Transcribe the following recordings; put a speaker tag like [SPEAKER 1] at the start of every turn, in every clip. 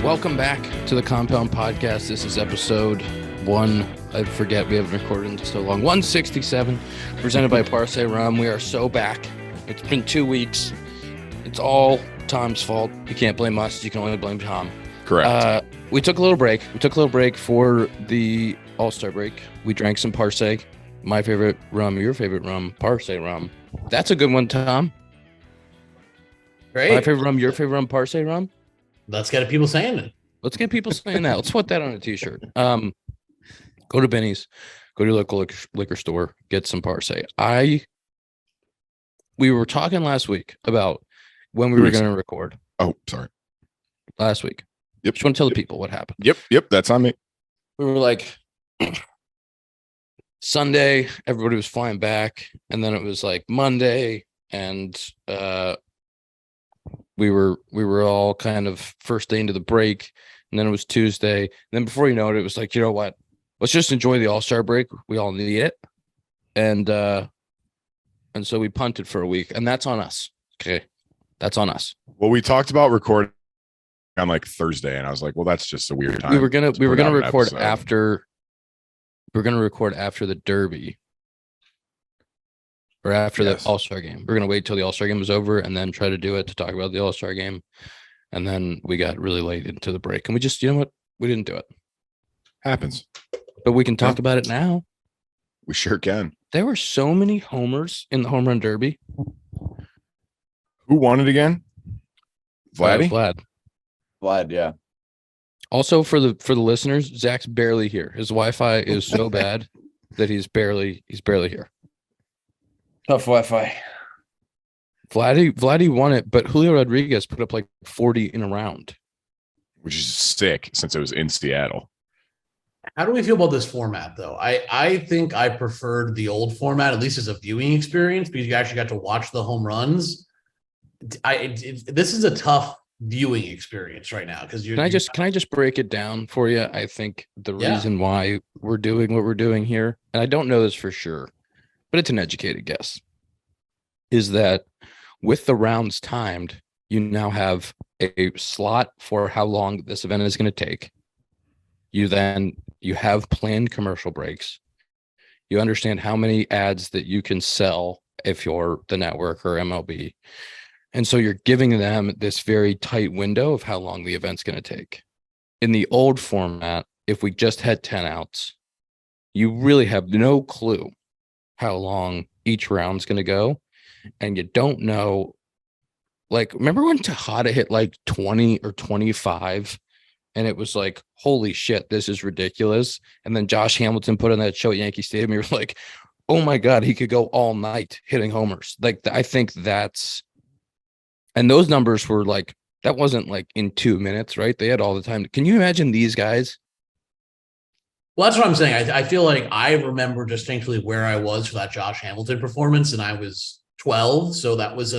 [SPEAKER 1] Welcome back to the Compound Podcast. This is episode 1. I forget, we haven't recorded in so long. 167, presented by Parse Rum. We are so back. It's been 2 weeks. It's all Tom's fault. You can't blame us. You can only blame Tom.
[SPEAKER 2] Correct.
[SPEAKER 1] We took a little break. We took a little break for the All-Star break. We drank some Parse. My favorite rum, your favorite rum, Parse rum. That's a good one, Tom.
[SPEAKER 3] Great.
[SPEAKER 1] My favorite rum, your favorite rum, Parse rum.
[SPEAKER 3] Let's get people saying it.
[SPEAKER 1] Let's get people saying that. Let's put that on a t-shirt. Go to Benny's, go to your local liquor store, get some Parse. We were talking last week about when we were going to record.
[SPEAKER 2] Oh, sorry.
[SPEAKER 1] Last week.
[SPEAKER 2] Yep.
[SPEAKER 1] Just want to tell the people what happened.
[SPEAKER 2] Yep. That's on me.
[SPEAKER 1] We were like Sunday, everybody was flying back, and then it was like Monday, and we were all kind of first day into the break, and then it was Tuesday. And then before you know it, it was like, you know what? Let's just enjoy the All-Star break. We all need it. And so we punted for a week, and that's on us. Okay. That's on us.
[SPEAKER 2] Well, we talked about recording on like Thursday, and I was like, well, that's just a weird time.
[SPEAKER 1] We were gonna record after the Derby. Or after the All-Star game. We're going to wait till the All-Star game was over and then try to do it to talk about the All-Star game. And then we got really late into the break. And we just, you know what? We didn't do it.
[SPEAKER 2] Happens.
[SPEAKER 1] But we can talk about it now.
[SPEAKER 2] We sure can.
[SPEAKER 1] There were so many homers in the home run derby.
[SPEAKER 2] Who won it again? Vladdy?
[SPEAKER 4] Vlad, yeah.
[SPEAKER 1] Also, for the listeners, Zach's barely here. His Wi-Fi is so bad that he's barely here.
[SPEAKER 4] Tough Wi-Fi.
[SPEAKER 1] Vladdy won it, but Julio Rodriguez put up like 40 in a round.
[SPEAKER 2] Which is sick since it was in Seattle.
[SPEAKER 3] How do we feel about this format, though? I think I preferred the old format, at least as a viewing experience, because you actually got to watch the home runs. This is a tough viewing experience right now because
[SPEAKER 1] Can I just break it down for you? I think the reason why we're doing what we're doing here, and I don't know this for sure, but it's an educated guess, is that with the rounds timed, you now have a slot for how long this event is going to take. You have planned commercial breaks. You understand how many ads that you can sell if you're the network or MLB. And so you're giving them this very tight window of how long the event's going to take. In the old format, if we just had 10 outs, you really have no clue how long each round's going to go. And you don't know, like, remember when Tejada hit like 20 or 25 and it was like, holy shit, this is ridiculous. And then Josh Hamilton put on that show at Yankee Stadium. You're like, oh my God, he could go all night hitting homers. Like, I think and those numbers were like, that wasn't like in 2 minutes, right? They had all the time. Can you imagine these guys?
[SPEAKER 3] Well, that's what I'm saying. I feel like I remember distinctly where I was for that Josh Hamilton performance, and I was 12. So that was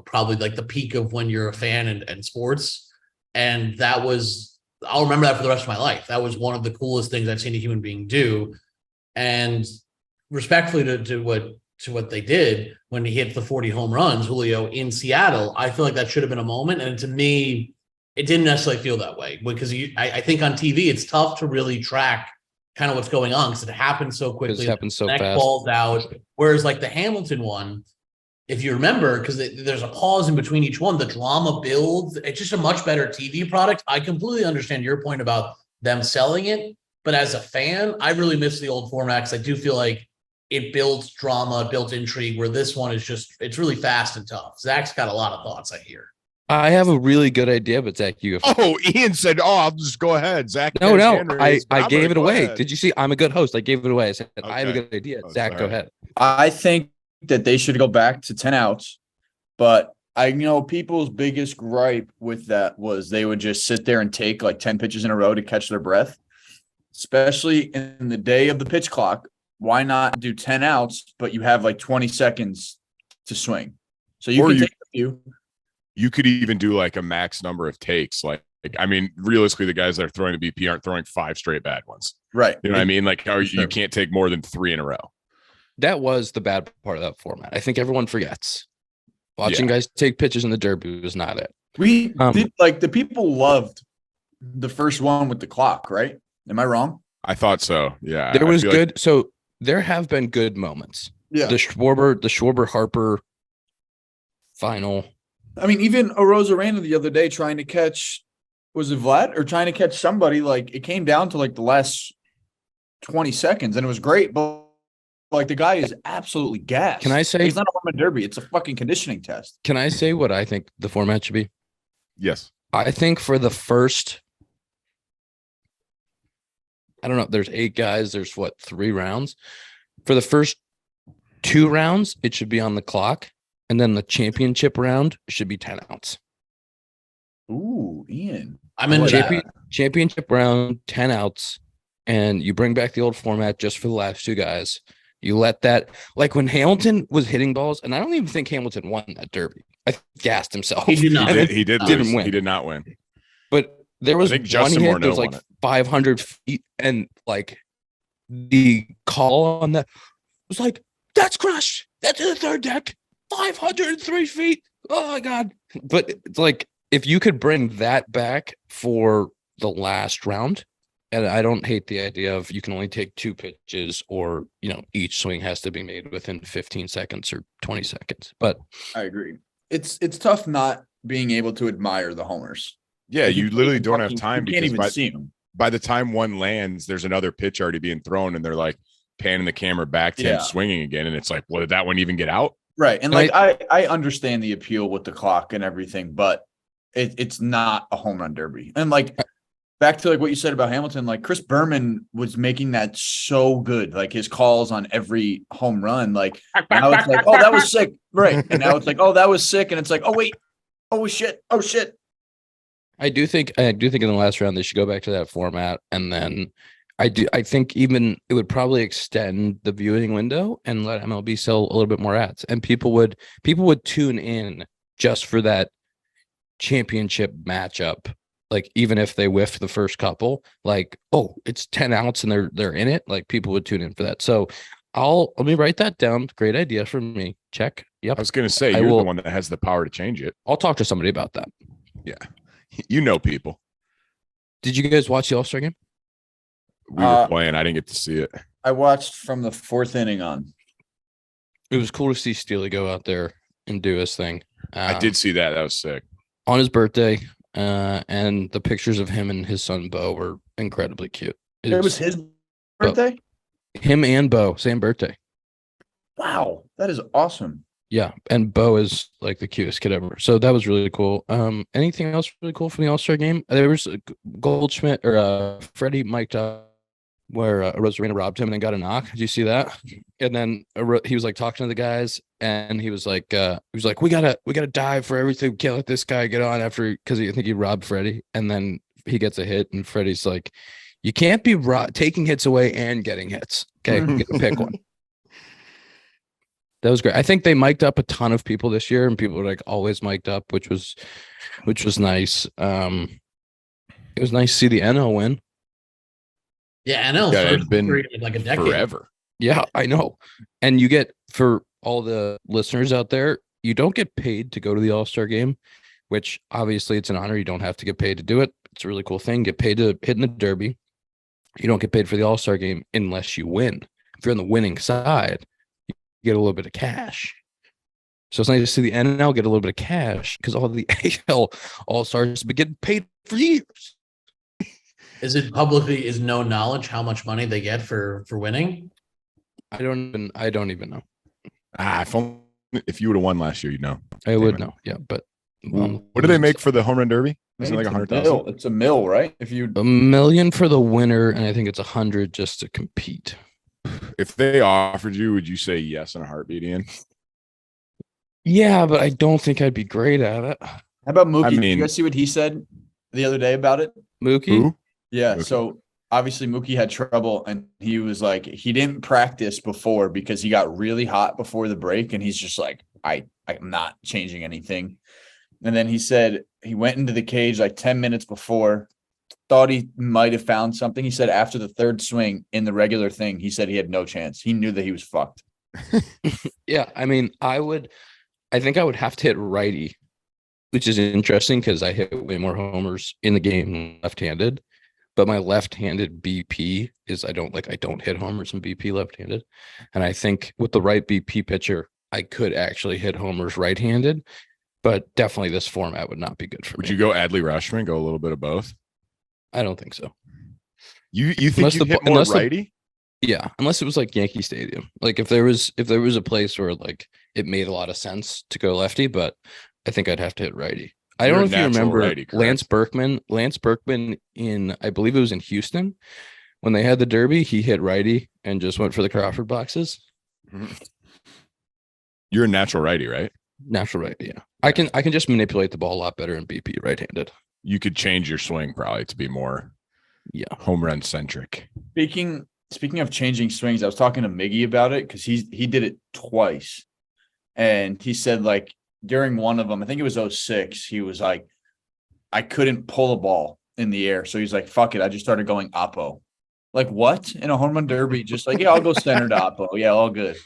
[SPEAKER 3] probably like the peak of when you're a fan and sports. And I'll remember that for the rest of my life. That was one of the coolest things I've seen a human being do. And respectfully to what they did when he hit the 40 home runs, Julio, in Seattle, I feel like that should have been a moment. And to me, it didn't necessarily feel that way because I think on TV, it's tough to really track kind of what's going on because it happens so quickly.
[SPEAKER 1] It happens so
[SPEAKER 3] fast. Balls out. Whereas like the Hamilton one, if you remember, because there's a pause in between each one, the drama builds. It's just a much better TV product. I completely understand your point about them selling it. But as a fan, I really miss the old format because I do feel like it builds drama, builds intrigue, where this one is it's really fast and tough. Zach's got a lot of thoughts, I hear.
[SPEAKER 1] I have a really good idea, but Zach, you go.
[SPEAKER 2] Oh, Ian said, I'll just go ahead. Zach.
[SPEAKER 1] No, I gave it away. Did you see? I'm a good host. I gave it away. I said, okay. I have a good idea. Zach, go ahead.
[SPEAKER 4] I think that they should go back to 10 outs, but people's biggest gripe with that was they would just sit there and take like 10 pitches in a row to catch their breath, especially in the day of the pitch clock. Why not do 10 outs, but you have like 20 seconds to swing? So you can take a few.
[SPEAKER 2] You could even do like a max number of takes. Realistically, the guys that are throwing the BP aren't throwing 5 straight bad ones.
[SPEAKER 4] Right.
[SPEAKER 2] You know what I mean? Like, you can't take more than 3 in a row.
[SPEAKER 1] That was the bad part of that format. I think everyone forgets. Watching guys take pitches in the Derby was not it.
[SPEAKER 4] We did like the people loved the first one with the clock, right? Am I wrong?
[SPEAKER 2] I thought so. Yeah.
[SPEAKER 1] There
[SPEAKER 2] I
[SPEAKER 1] was
[SPEAKER 2] feel
[SPEAKER 1] good.
[SPEAKER 2] like-
[SPEAKER 1] So there have been good moments.
[SPEAKER 4] Yeah.
[SPEAKER 1] The Schwarber Harper final.
[SPEAKER 4] I mean, even Arozarena the other day trying to catch, was it Vlad or trying to catch somebody? Like it came down to like the last 20 seconds and it was great, but like the guy is absolutely gassed.
[SPEAKER 1] Can I say
[SPEAKER 4] he's not a home run derby? It's a fucking conditioning test.
[SPEAKER 1] Can I say what I think the format should be?
[SPEAKER 2] Yes.
[SPEAKER 1] I think for the first, I don't know, there's 8 guys, there's 3 rounds. For the first 2 rounds, it should be on the clock. And then the championship round should be 10 outs.
[SPEAKER 4] Ooh, Ian.
[SPEAKER 3] I'm into that.
[SPEAKER 1] Championship round, 10 outs. And you bring back the old format just for the last 2 guys. You let that, like when Hamilton was hitting balls, and I don't even think Hamilton won that derby. I gassed himself.
[SPEAKER 3] He did not.
[SPEAKER 2] He did
[SPEAKER 1] Didn't
[SPEAKER 2] lose.
[SPEAKER 1] win.
[SPEAKER 2] He did not win.
[SPEAKER 1] But there was
[SPEAKER 2] I think
[SPEAKER 1] one
[SPEAKER 2] Justin
[SPEAKER 1] hit
[SPEAKER 2] Morneau
[SPEAKER 1] that was like
[SPEAKER 2] won it.
[SPEAKER 1] 500 feet, and like the call on that was like, that's crushed. That's in the third deck. 503 feet. Oh my God. But it's like, if you could bring that back for the last round, and I don't hate the idea of you can only take 2 pitches or, each swing has to be made within 15 seconds or 20 seconds. But
[SPEAKER 4] I agree. It's tough not being able to admire the homers.
[SPEAKER 2] Yeah,
[SPEAKER 4] Like,
[SPEAKER 2] you literally don't have time
[SPEAKER 4] you can't even
[SPEAKER 2] because
[SPEAKER 4] see them.
[SPEAKER 2] by the time one lands, there's another pitch already being thrown, and they're like panning the camera back to him swinging again, and it's like, well, did that one even get out?
[SPEAKER 4] Right. And like I understand the appeal with the clock and everything, but it's not a home run derby. And like back to like what you said about Hamilton, like Chris Berman was making that so good. Like his calls on every home run, like now it's like, oh, that was sick. Right. And now it's like, oh, that was sick. And it's like, oh, wait. Oh, shit. Oh, shit.
[SPEAKER 1] I do think in the last round they should go back to that format, and then I think even it would probably extend the viewing window and let MLB sell a little bit more ads, and people would tune in just for that championship matchup. Like even if they whiffed the first couple, like, oh, it's 10 outs and they're in it, like people would tune in for that. So let me write that down. Great idea from me. Check. Yep.
[SPEAKER 2] I was going to say, you're the one that has the power to change it.
[SPEAKER 1] I'll talk to somebody about that.
[SPEAKER 2] Yeah. You know people.
[SPEAKER 1] Did you guys watch the All-Star game?
[SPEAKER 2] We were playing. I didn't get to see it.
[SPEAKER 4] I watched from the 4th inning on.
[SPEAKER 1] It was cool to see Steely go out there and do his thing.
[SPEAKER 2] I did see that. That was sick.
[SPEAKER 1] On his birthday, and the pictures of him and his son Bo were incredibly cute.
[SPEAKER 4] It was his birthday?
[SPEAKER 1] Him and Bo, same birthday.
[SPEAKER 4] Wow, that is awesome.
[SPEAKER 1] Yeah, and Bo is like the cutest kid ever. So that was really cool. Anything else really cool from the All-Star game? There was Goldschmidt or Freddie mic'd up where Rosarena robbed him and then got a knock. Did you see that? And then he was like talking to the guys, and he was like, we gotta dive for everything. Can't let this guy get on after, because I think he robbed Freddie, and then he gets a hit, and Freddie's like, you can't be taking hits away and getting hits. Okay, you gotta pick one. That was great. I think they mic'd up a ton of people this year, and people were like always mic'd up, which was nice. It was nice to see the NL win.
[SPEAKER 3] Yeah, NL
[SPEAKER 2] it's been
[SPEAKER 3] like a decade.
[SPEAKER 2] forever.
[SPEAKER 1] Yeah, I know. And you get, for all the listeners out there, you don't get paid to go to the All-Star game, which obviously it's an honor. You don't have to get paid to do it. It's a really cool thing. Get paid to hit in the Derby. You don't get paid for the All-Star game unless you win. If you're on the winning side, you get a little bit of cash. So it's nice to see the NL get a little bit of cash, because all the AL All-Stars have been getting paid for years.
[SPEAKER 3] Is it publicly is no knowledge how much money they get for winning?
[SPEAKER 1] I don't even know.
[SPEAKER 2] If you would have won last year, you'd know.
[SPEAKER 1] I would know. Yeah, but
[SPEAKER 2] what do they make for the home run derby? Isn't it like 100,000?
[SPEAKER 4] It's a mill, right? If you
[SPEAKER 1] $1 million for the winner, and I think it's 100 just to compete.
[SPEAKER 2] If they offered you, would you say yes in a heartbeat, Ian?
[SPEAKER 1] Yeah, but I don't think I'd be great at it.
[SPEAKER 4] How about Mookie?
[SPEAKER 2] I mean,
[SPEAKER 4] Did you guys see what he said the other day about it?
[SPEAKER 1] Mookie?
[SPEAKER 2] Who?
[SPEAKER 4] Yeah.
[SPEAKER 2] Mookie.
[SPEAKER 4] So obviously Mookie had trouble, and he was like, he didn't practice before because he got really hot before the break, and he's just like, I'm not changing anything. And then he said he went into the cage like 10 minutes before, thought he might have found something. He said after the third swing in the regular thing, he said he had no chance. He knew that he was fucked.
[SPEAKER 1] Yeah, I mean, I think I would have to hit righty which is interesting because I hit way more homers in the game left-handed, but my left-handed BP is I don't hit homers in BP left-handed. And I think with the right BP pitcher, I could actually hit homers right-handed, but definitely this format would not be good for me.
[SPEAKER 2] Would you go Adley Rutschman, go a little bit of both?
[SPEAKER 1] I don't think so.
[SPEAKER 2] You think you hit more righty?
[SPEAKER 1] Yeah, unless it was like Yankee Stadium. Like if there was a place where like it made a lot of sense to go lefty, but I think I'd have to hit righty. I don't know if you remember righty, Lance Berkman in, I believe it was in Houston when they had the Derby, he hit righty and just went for the Crawford boxes.
[SPEAKER 2] You're a natural righty, right?
[SPEAKER 1] Natural righty, yeah. I can just manipulate the ball a lot better in BP right-handed.
[SPEAKER 2] You could change your swing probably to be more home run centric.
[SPEAKER 4] Speaking of changing swings, I was talking to Miggy about it because he did it twice. And he said, like, during one of them, I think it was 06, he was like, I couldn't pull a ball in the air. So he's like, fuck it. I just started going oppo. Like, what? In a home run derby? Just like, yeah, I'll go center to oppo. Yeah, all good.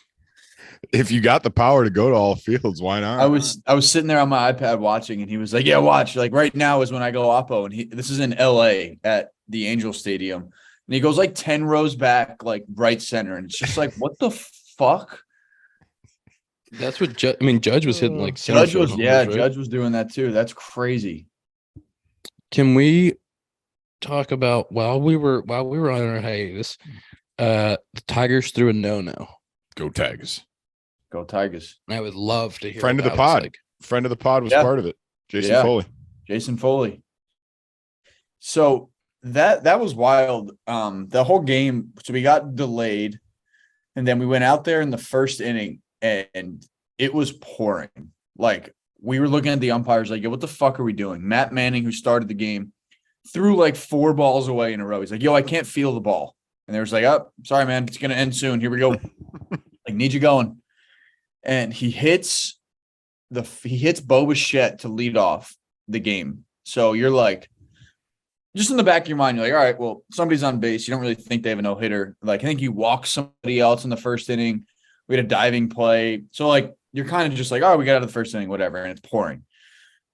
[SPEAKER 2] If you got the power to go to all fields, why not?
[SPEAKER 4] I was sitting there on my iPad watching, and he was like, yeah, watch. Like, right now is when I go oppo. And this is in LA at the Angel Stadium. And he goes like 10 rows back, like right center. And it's just like, what the fuck?
[SPEAKER 1] That's what Judge was hitting like
[SPEAKER 4] Judge was Judge was doing that too. That's crazy.
[SPEAKER 1] Can we talk about while we were on our hiatus, the Tigers threw a no.
[SPEAKER 2] Go Tigers.
[SPEAKER 4] Go Tigers.
[SPEAKER 1] And I would love to hear.
[SPEAKER 2] Friend of the pod. Friend of the pod was part of it. Jason Foley.
[SPEAKER 4] So that was wild. The whole game. So we got delayed, and then we went out there in the first inning, and it was pouring. Like, we were looking at the umpires like, yo, what the fuck are we doing? Matt Manning, who started the game, threw like 4 balls away in a row. He's like, yo, I can't feel the ball. And they was like, oh, sorry, man. It's going to end soon. Here we go. Like, need you going. And he hits Bo Bichette to lead off the game. So you're like, just in the back of your mind, you're like, all right, well, somebody's on base. You don't really think they have a no-hitter. Like, I think you walk somebody else in the first inning. We had a diving play. So, like, you're kind of just like, oh, we got out of the first inning, whatever, and it's pouring.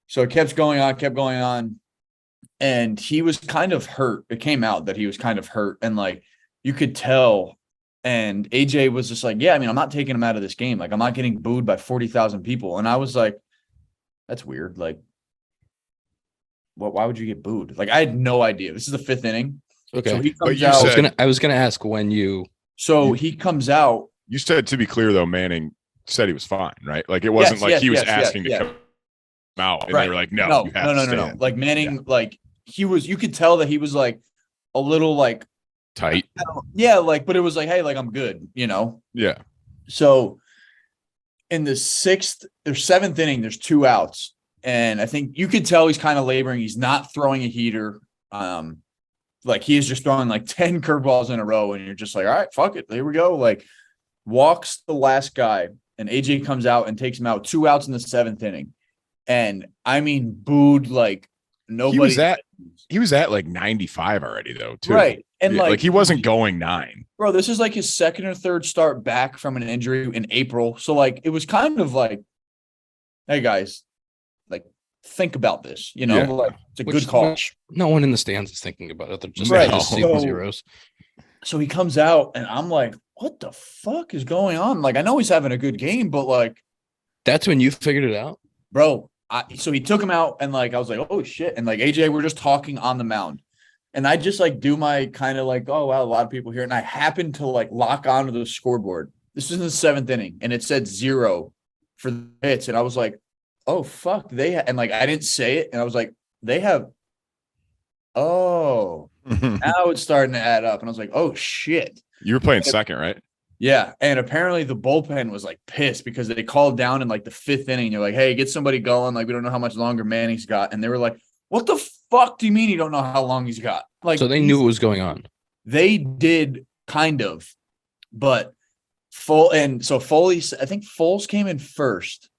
[SPEAKER 4] So it kept going on. And he was kind of hurt. It came out that he was kind of hurt. And, like, you could tell. And AJ was just like, yeah, I mean, I'm not taking him out of this game. Like, I'm not getting booed by 40,000 people. And I was like, that's weird. Like, why would you get booed? Like, I had no idea. This is the 5th inning.
[SPEAKER 1] Okay.
[SPEAKER 4] So he comes out.
[SPEAKER 1] I was gonna ask when you.
[SPEAKER 4] So he comes out.
[SPEAKER 2] You said, to be clear, though, Manning said he was fine, right? Like, it wasn't he was asking to come out, and they were like, no, you have to stay.
[SPEAKER 4] Like, Manning, like, he was, you could tell that he was like a little like
[SPEAKER 2] tight.
[SPEAKER 4] Yeah, like, but it was like, hey, like, I'm good, you know?
[SPEAKER 2] Yeah.
[SPEAKER 4] So in the 6th or 7th inning, there's 2 outs. And I think you could tell he's kind of laboring. He's not throwing a heater. Like, he is just throwing like 10 curveballs in a row. And you're just like, all right, fuck it. Here we go. Like, walks the last guy, and AJ comes out and takes him out. 2 outs in the 7th inning. And I mean, booed like nobody.
[SPEAKER 2] He was at like 95 already, though, too.
[SPEAKER 4] Right. And
[SPEAKER 2] like he wasn't going 9.
[SPEAKER 4] Bro, this is like his 2nd or 3rd start back from an injury in April. So, like, it was kind of like, hey, guys, like, think about this. You know, like, it's a good call.
[SPEAKER 1] No one in the stands is thinking about it. They're just seeing zeros.
[SPEAKER 4] So he comes out, and I'm like, what the fuck is going on? Like, I know he's having a good game, but, like.
[SPEAKER 1] That's when you figured it out?
[SPEAKER 4] Bro, so he took him out, and, like, I was like, oh, shit. And, like, AJ, we're just talking on the mound. And I just, like, do my kind of like, oh, wow, a lot of people here. And I happened to, like, lock onto the scoreboard. This is in the 7th inning, and it said 0 for the hits. And I was like, oh, fuck. And, like, I didn't say it. And I was like, they have – oh. Now it's starting to add up. And I was like, oh, shit.
[SPEAKER 2] You were playing second, right?
[SPEAKER 4] Yeah. And apparently the bullpen was, like, pissed because they called down in, like, the 5th inning. They're like, hey, get somebody going. Like, we don't know how much longer Manning's got. And they were like, what the fuck do you mean you don't know how long he's got? Like,
[SPEAKER 1] so they knew what was going on.
[SPEAKER 4] They did kind of, but Foley, I think Foles came in first.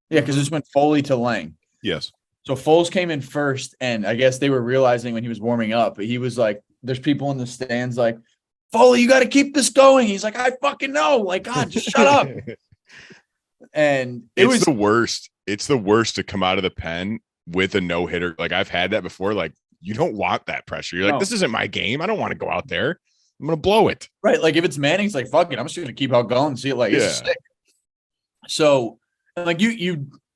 [SPEAKER 4] Yeah, because this went Foley to Lang.
[SPEAKER 2] Yes.
[SPEAKER 4] So Foles came in first, and I guess they were realizing when he was warming up, he was like, there's people in the stands like, Foley, you got to keep this going. He's like, I fucking know. Like, God, just shut up. And
[SPEAKER 2] it's the worst. It's the worst to come out of the pen with a no-hitter. Like I've had that before. Like you don't want that pressure. You're like, this isn't my game. I don't want to go out there. I'm gonna blow it.
[SPEAKER 4] Right. Like if it's Manning's like, fuck it, I'm just gonna keep out going and see it. Like it's sick. So like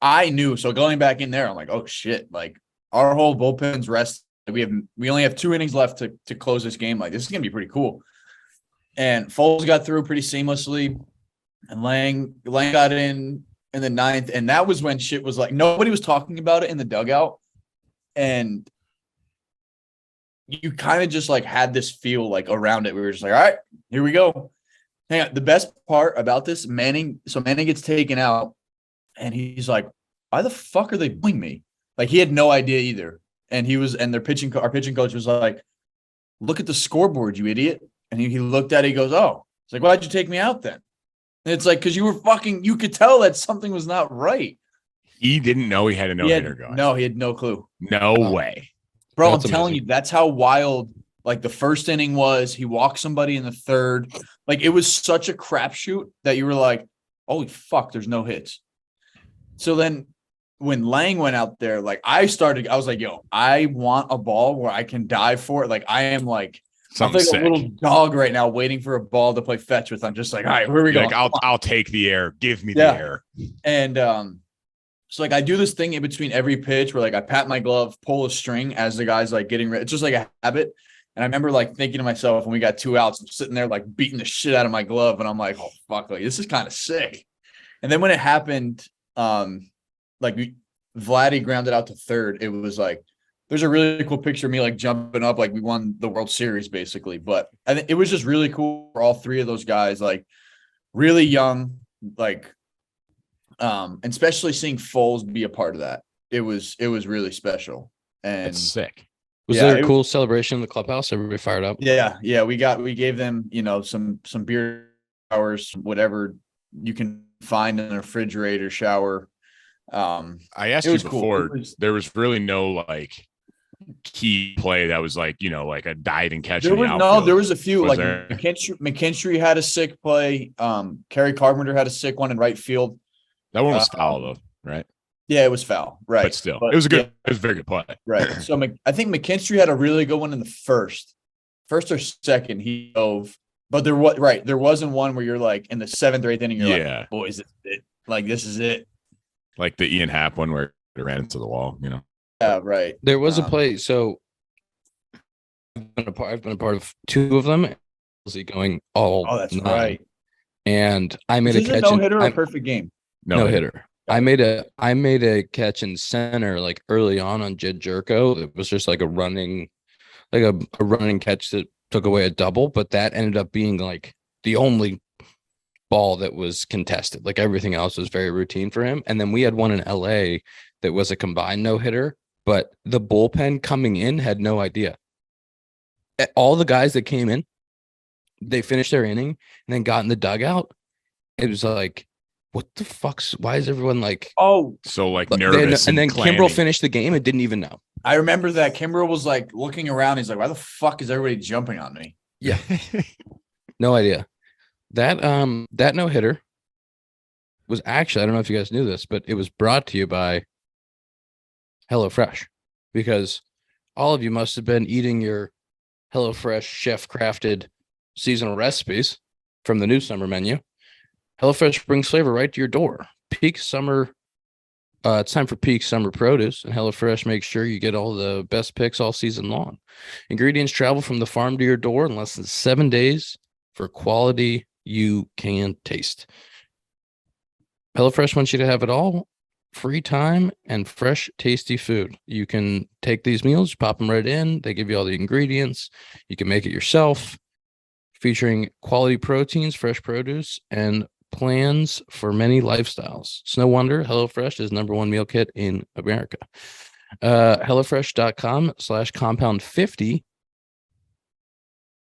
[SPEAKER 4] I knew. So going back in there, I'm like, oh shit. Like our whole bullpen's rest. We only have 2 innings left to close this game. Like this is gonna be pretty cool. And Foles got through pretty seamlessly. And Lang got in the 9th. And that was when shit was like, nobody was talking about it in the dugout. And you kind of just like had this feel like around it. We were just like, all right, here we go. Hang on. The best part about this, Manning gets taken out and he's like, why the fuck are they booing me? Like he had no idea either. And our pitching coach was like, look at the scoreboard, you idiot. And he looked at it, he goes, oh, it's like, why'd you take me out then? And it's like, because you could tell that something was not right.
[SPEAKER 2] He didn't know he had a no-hitter going.
[SPEAKER 4] No, he had no clue.
[SPEAKER 2] No way.
[SPEAKER 4] Bro, I'm telling you, that's how wild like the first inning was. He walked somebody in the 3rd. Like it was such a crapshoot that you were like, holy fuck, there's no hits. So then when Lang went out there, like I was like, yo, I want a ball where I can dive for it. Like I am like, I'm like a little dog right now waiting for a ball to play fetch with. I'm just like, all right, where are we going?
[SPEAKER 2] Like, I'll take the air. Give me the air.
[SPEAKER 4] And so like I do this thing in between every pitch where like I pat my glove, pull a string as the guy's like getting ready. It's just like a habit. And I remember like thinking to myself when we got 2 outs, I'm sitting there like beating the shit out of my glove. And I'm like, oh fuck, like this is kind of sick. And then when it happened, like Vladdy grounded out to 3rd. It was like, there's a really cool picture of me like jumping up, like we won the World Series basically. But I think it was just really cool for all 3 of those guys, like really young, like, and especially seeing Foles be a part of that. It was really special. And
[SPEAKER 2] that's sick.
[SPEAKER 1] Was there a cool celebration in the clubhouse? Everybody fired up.
[SPEAKER 4] Yeah. We gave them, some beer showers, whatever you can find in a refrigerator shower.
[SPEAKER 2] I asked you before, cool. There was really no like key play that was like, like a diving catch.
[SPEAKER 4] There was a few. Like McKinstry had a sick play. Kerry Carpenter had a sick one in right field.
[SPEAKER 2] That one was foul though, right?
[SPEAKER 4] Yeah, it was foul, right?
[SPEAKER 2] But still, it was it was a very good play,
[SPEAKER 4] right? So I think McKinstry had a really good one in the first or second. He dove, but there wasn't one where you're like in the 7th or 8th inning. You're like, boys, this is it.
[SPEAKER 2] Like the Ian Happ one where it ran into the wall,
[SPEAKER 4] Yeah, right.
[SPEAKER 1] There was a play. So I've been a part of 2 of them. Going all.
[SPEAKER 4] Oh, that's
[SPEAKER 1] 9.
[SPEAKER 4] right.
[SPEAKER 1] And I made a catch.
[SPEAKER 4] No hitter or a perfect game.
[SPEAKER 1] No hitter. I made a catch in center like early on Jed Jerko. It was just like a running catch that took away a double, but that ended up being like the only ball that was contested. Like everything else was very routine for him. And then we had one in LA that was a combined no hitter, but the bullpen coming in had no idea. All the guys that came in, they finished their inning and then got in the dugout. It was like, what the fuck's, why is everyone like,
[SPEAKER 2] so like nervous?
[SPEAKER 1] And then Kimbrel finished the game and didn't even know.
[SPEAKER 4] I remember that Kimbrel was like looking around. He's like, why the fuck is everybody jumping on me?
[SPEAKER 1] Yeah. No idea. That no hitter was actually, I don't know if you guys knew this, but it was brought to you by HelloFresh, because all of you must have been eating your HelloFresh chef crafted seasonal recipes from the new summer menu. HelloFresh brings flavor right to your door. Peak summer, it's time for peak summer produce, and HelloFresh makes sure you get all the best picks all season long. Ingredients travel from the farm to your door in less than 7 days for quality you can taste. HelloFresh wants you to have it all: free time and fresh, tasty food. You can take these meals, pop them right in. They give you all the ingredients. You can make it yourself, featuring quality proteins, fresh produce, and plans for many lifestyles. It's no wonder HelloFresh is #1 meal kit in America. HelloFresh.com/compound50.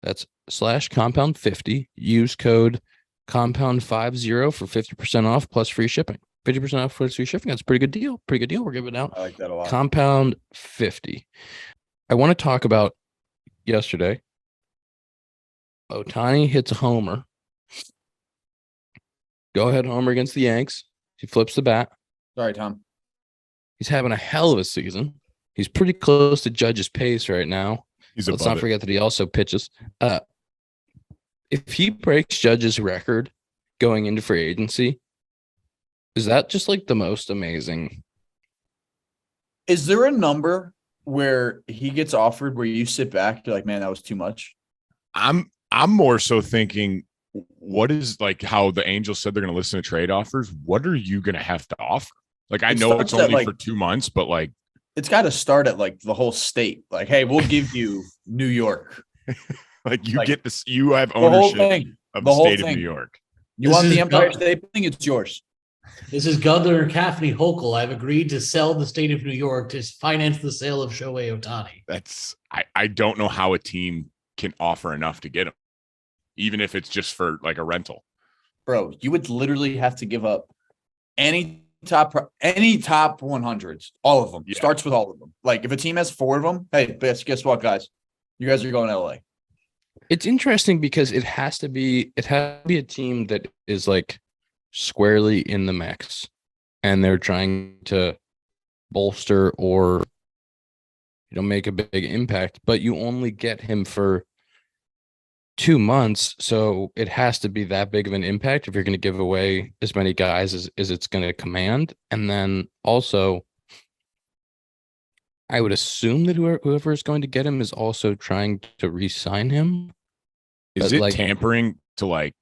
[SPEAKER 1] That's /compound50. Use code compound50 for 50% off plus free shipping. 50% off plus free shipping. That's a pretty good deal. Pretty good deal. We're giving out.
[SPEAKER 4] I like that a lot.
[SPEAKER 1] Compound 50. I want to talk about yesterday. Ohtani hits a homer. Go ahead homer against the Yanks. He flips the bat.
[SPEAKER 4] Sorry, Tom.
[SPEAKER 1] He's having a hell of a season. He's pretty close to Judge's pace right now. Let's not forget that he also pitches. If he breaks Judge's record going into free agency, is that just like the most amazing?
[SPEAKER 4] Is there a number where he gets offered where you sit back, you're like, man, that was too much?
[SPEAKER 2] I'm more so thinking, what is like how the Angels said they're going to listen to trade offers? What are you going to have to offer? Like, I know it's only for 2 months, but like,
[SPEAKER 4] it's got to start at like the whole state. Like, hey, we'll give you New York.
[SPEAKER 2] like you get this, you have ownership of the state of New York.
[SPEAKER 4] You want the Empire State thing? It's yours.
[SPEAKER 3] This is Governor Kathleen Hochul. I've agreed to sell the state of New York to finance the sale of Shohei Ohtani.
[SPEAKER 2] That's I don't know how a team can offer enough to get him, even if it's just for like a rental.
[SPEAKER 4] Bro, you would literally have to give up any top 100s, all of them. Yeah. Starts with all of them. Like if a team has 4 of them, hey, guess what, guys? You guys are going to LA.
[SPEAKER 1] It's interesting because it has to be a team that is like squarely in the mix, and they're trying to bolster or make a big impact, but you only get him for 2 months, so it has to be that big of an impact if you're going to give away as many guys as it's going to command. And then also, I would assume that whoever is going to get him is also trying to re-sign him.
[SPEAKER 2] Is it tampering to like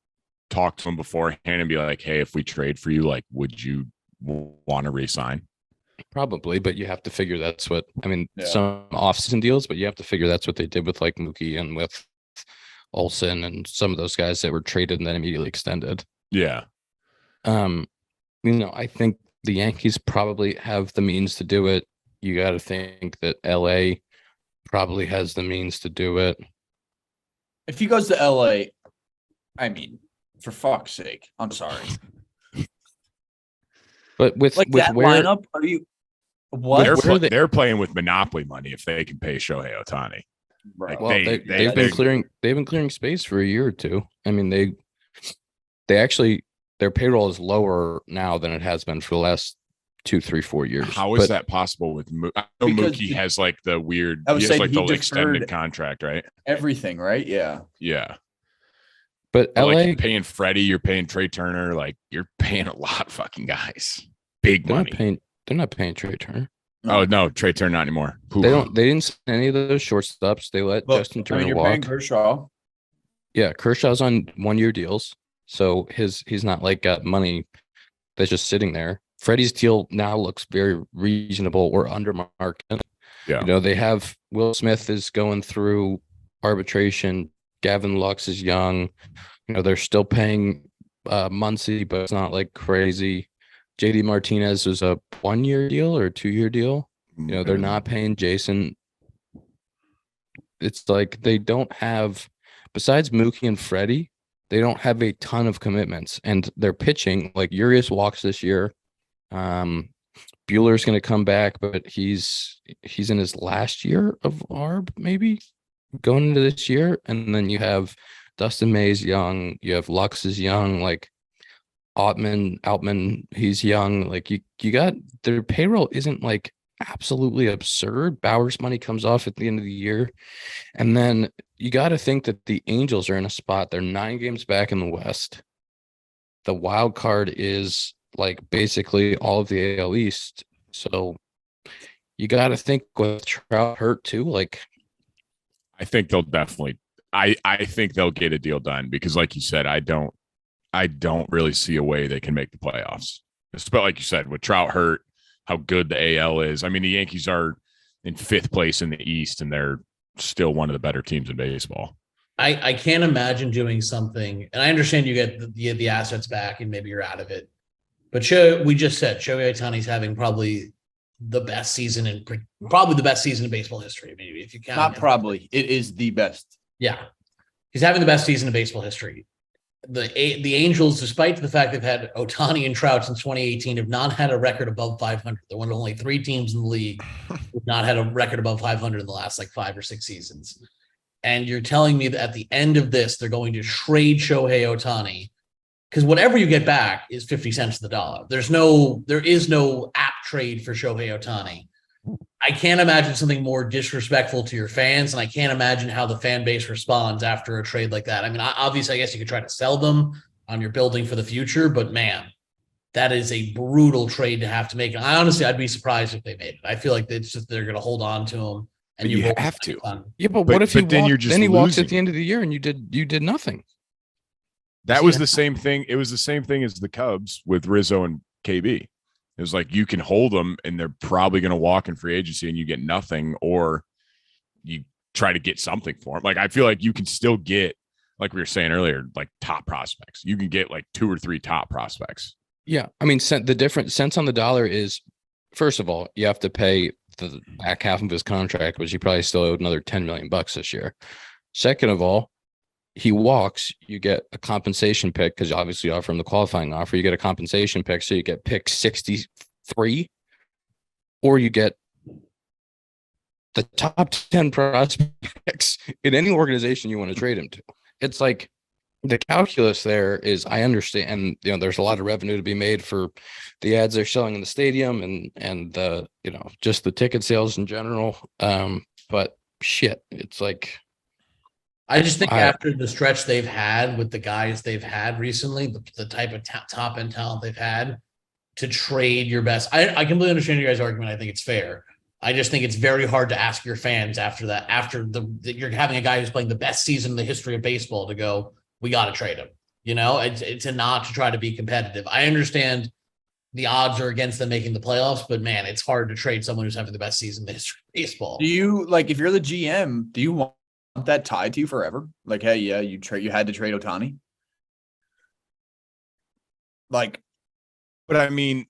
[SPEAKER 2] talk to him beforehand and be like, hey, if we trade for you, like, would you want to re-sign?
[SPEAKER 1] Probably, but you have to figure some off-season deals, but you have to figure that's what they did with like Mookie and with Olsen and some of those guys that were traded and then immediately extended.
[SPEAKER 2] Yeah.
[SPEAKER 1] I think the Yankees probably have the means to do it. You got to think that LA probably has the means to do it.
[SPEAKER 4] If he goes to LA, I mean, for fuck's sake, I'm sorry.
[SPEAKER 1] But with
[SPEAKER 4] like that
[SPEAKER 1] where,
[SPEAKER 4] lineup, are you what?
[SPEAKER 2] They're playing with monopoly money if they can pay Shohei Ohtani.
[SPEAKER 4] Right.
[SPEAKER 2] Like
[SPEAKER 1] well, they've been clearing space for a year or two. I mean, they actually, their payroll is lower now than it has been for the last 2, 3, 4 years.
[SPEAKER 2] How is that possible with Mookie? I know Mookie has like the weird, he has like the extended contract, right?
[SPEAKER 4] Everything, right? Yeah.
[SPEAKER 2] Yeah.
[SPEAKER 1] But LA,
[SPEAKER 2] like you're paying Freddie, you're paying Trey Turner, like you're paying a lot of fucking guys. Big money.
[SPEAKER 1] They're not paying Trey Turner.
[SPEAKER 2] Oh no, Trey Turner not anymore.
[SPEAKER 1] Oof. They didn't sign any of those shortstops. They let Justin Turner
[SPEAKER 4] you're
[SPEAKER 1] walk.
[SPEAKER 4] Paying Kershaw.
[SPEAKER 1] Yeah, Kershaw's on 1-year deals, so he's not like got money that's just sitting there. Freddie's deal now looks very reasonable or under market.
[SPEAKER 2] Yeah,
[SPEAKER 1] they have Will Smith is going through arbitration. Gavin Lux is young. They're still paying Muncy, but it's not like crazy. JD Martinez is a 1-year deal or a 2-year deal. They're not paying Jason. It's like they don't have, besides Mookie and Freddie, they don't have a ton of commitments. And they're pitching, like Urias walks this year. Bueller's going to come back, but he's in his last year of ARB, maybe, going into this year. And then you have Dustin May's young. You have Lux is young, like Outman, he's young. Like you got, their payroll isn't like absolutely absurd. Bauer's money comes off at the end of the year. And then you got to think that the Angels are in a spot. They're 9 games back in the West. The wild card is like basically all of the AL East. So you got to think with Trout hurt too. Like,
[SPEAKER 2] I think they'll definitely, I think they'll get a deal done because like you said, I don't really see a way they can make the playoffs. But like you said, with Trout hurt, how good the AL is. I mean, the Yankees are in 5th place in the East, and they're still one of the better teams in baseball.
[SPEAKER 3] I can't imagine doing something, and I understand you get the assets back and maybe you're out of it. But we just said Shohei Ohtani's having probably the best season in baseball history. Maybe if you count.
[SPEAKER 4] Not probably, it is the best.
[SPEAKER 3] Yeah, he's having the best season in baseball history. The Angels, despite the fact they've had Ohtani and Trout since 2018, have not had a record above 500. They're one of only 3 teams in the league who've not had a record above 500 in the last like 5 or 6 seasons. And you're telling me that at the end of this, they're going to trade Shohei Ohtani, because whatever you get back is 50 cents to the dollar. There is no app trade for Shohei Ohtani. I can't imagine something more disrespectful to your fans, and I can't imagine how the fan base responds after a trade like that. I mean, obviously, I guess you could try to sell them on your building for the future, but man, that is a brutal trade to have to make. And I'd be surprised if they made it. I feel like they're going to hold on to him, and
[SPEAKER 2] you have to.
[SPEAKER 1] Yeah, but what if he
[SPEAKER 2] then you're just
[SPEAKER 1] then he
[SPEAKER 2] losing.
[SPEAKER 1] walks at the end of the year and you did nothing?
[SPEAKER 2] That was the same thing. It was the same thing as the Cubs with Rizzo and KB. It was like you can hold them and they're probably going to walk in free agency and you get nothing, or you try to get something for them. Like, I feel like you can still get, like we were saying earlier, like top prospects. You can get like 2 or 3 top prospects.
[SPEAKER 1] Yeah. I mean, the different cents on the dollar is, first of all, you have to pay the back half of his contract, which he probably still owed another $10 million this year. Second of all, he walks, you get a compensation pick, because obviously you offer him the qualifying offer. You get a compensation pick, so you get pick 63, or you get the top 10 prospects in any organization you want to trade him to. It's like the calculus there is, I understand, there's a lot of revenue to be made for the ads they're selling in the stadium and the, just the ticket sales in general. But shit, it's like,
[SPEAKER 3] I just think after the stretch they've had with the guys they've had recently, the type of top end talent they've had, to trade your best. I completely understand your guys' argument. I think it's fair. I just think it's very hard to ask your fans after that, you're having a guy who's playing the best season in the history of baseball, to go, we got to trade him. It's a not to try to be competitive. I understand the odds are against them making the playoffs, but man, it's hard to trade someone who's having the best season in the history of baseball.
[SPEAKER 4] Do you, like, if you're the GM, do you want that tied to you forever? Like, hey, yeah, you had to trade Ohtani. Like,
[SPEAKER 2] but I mean,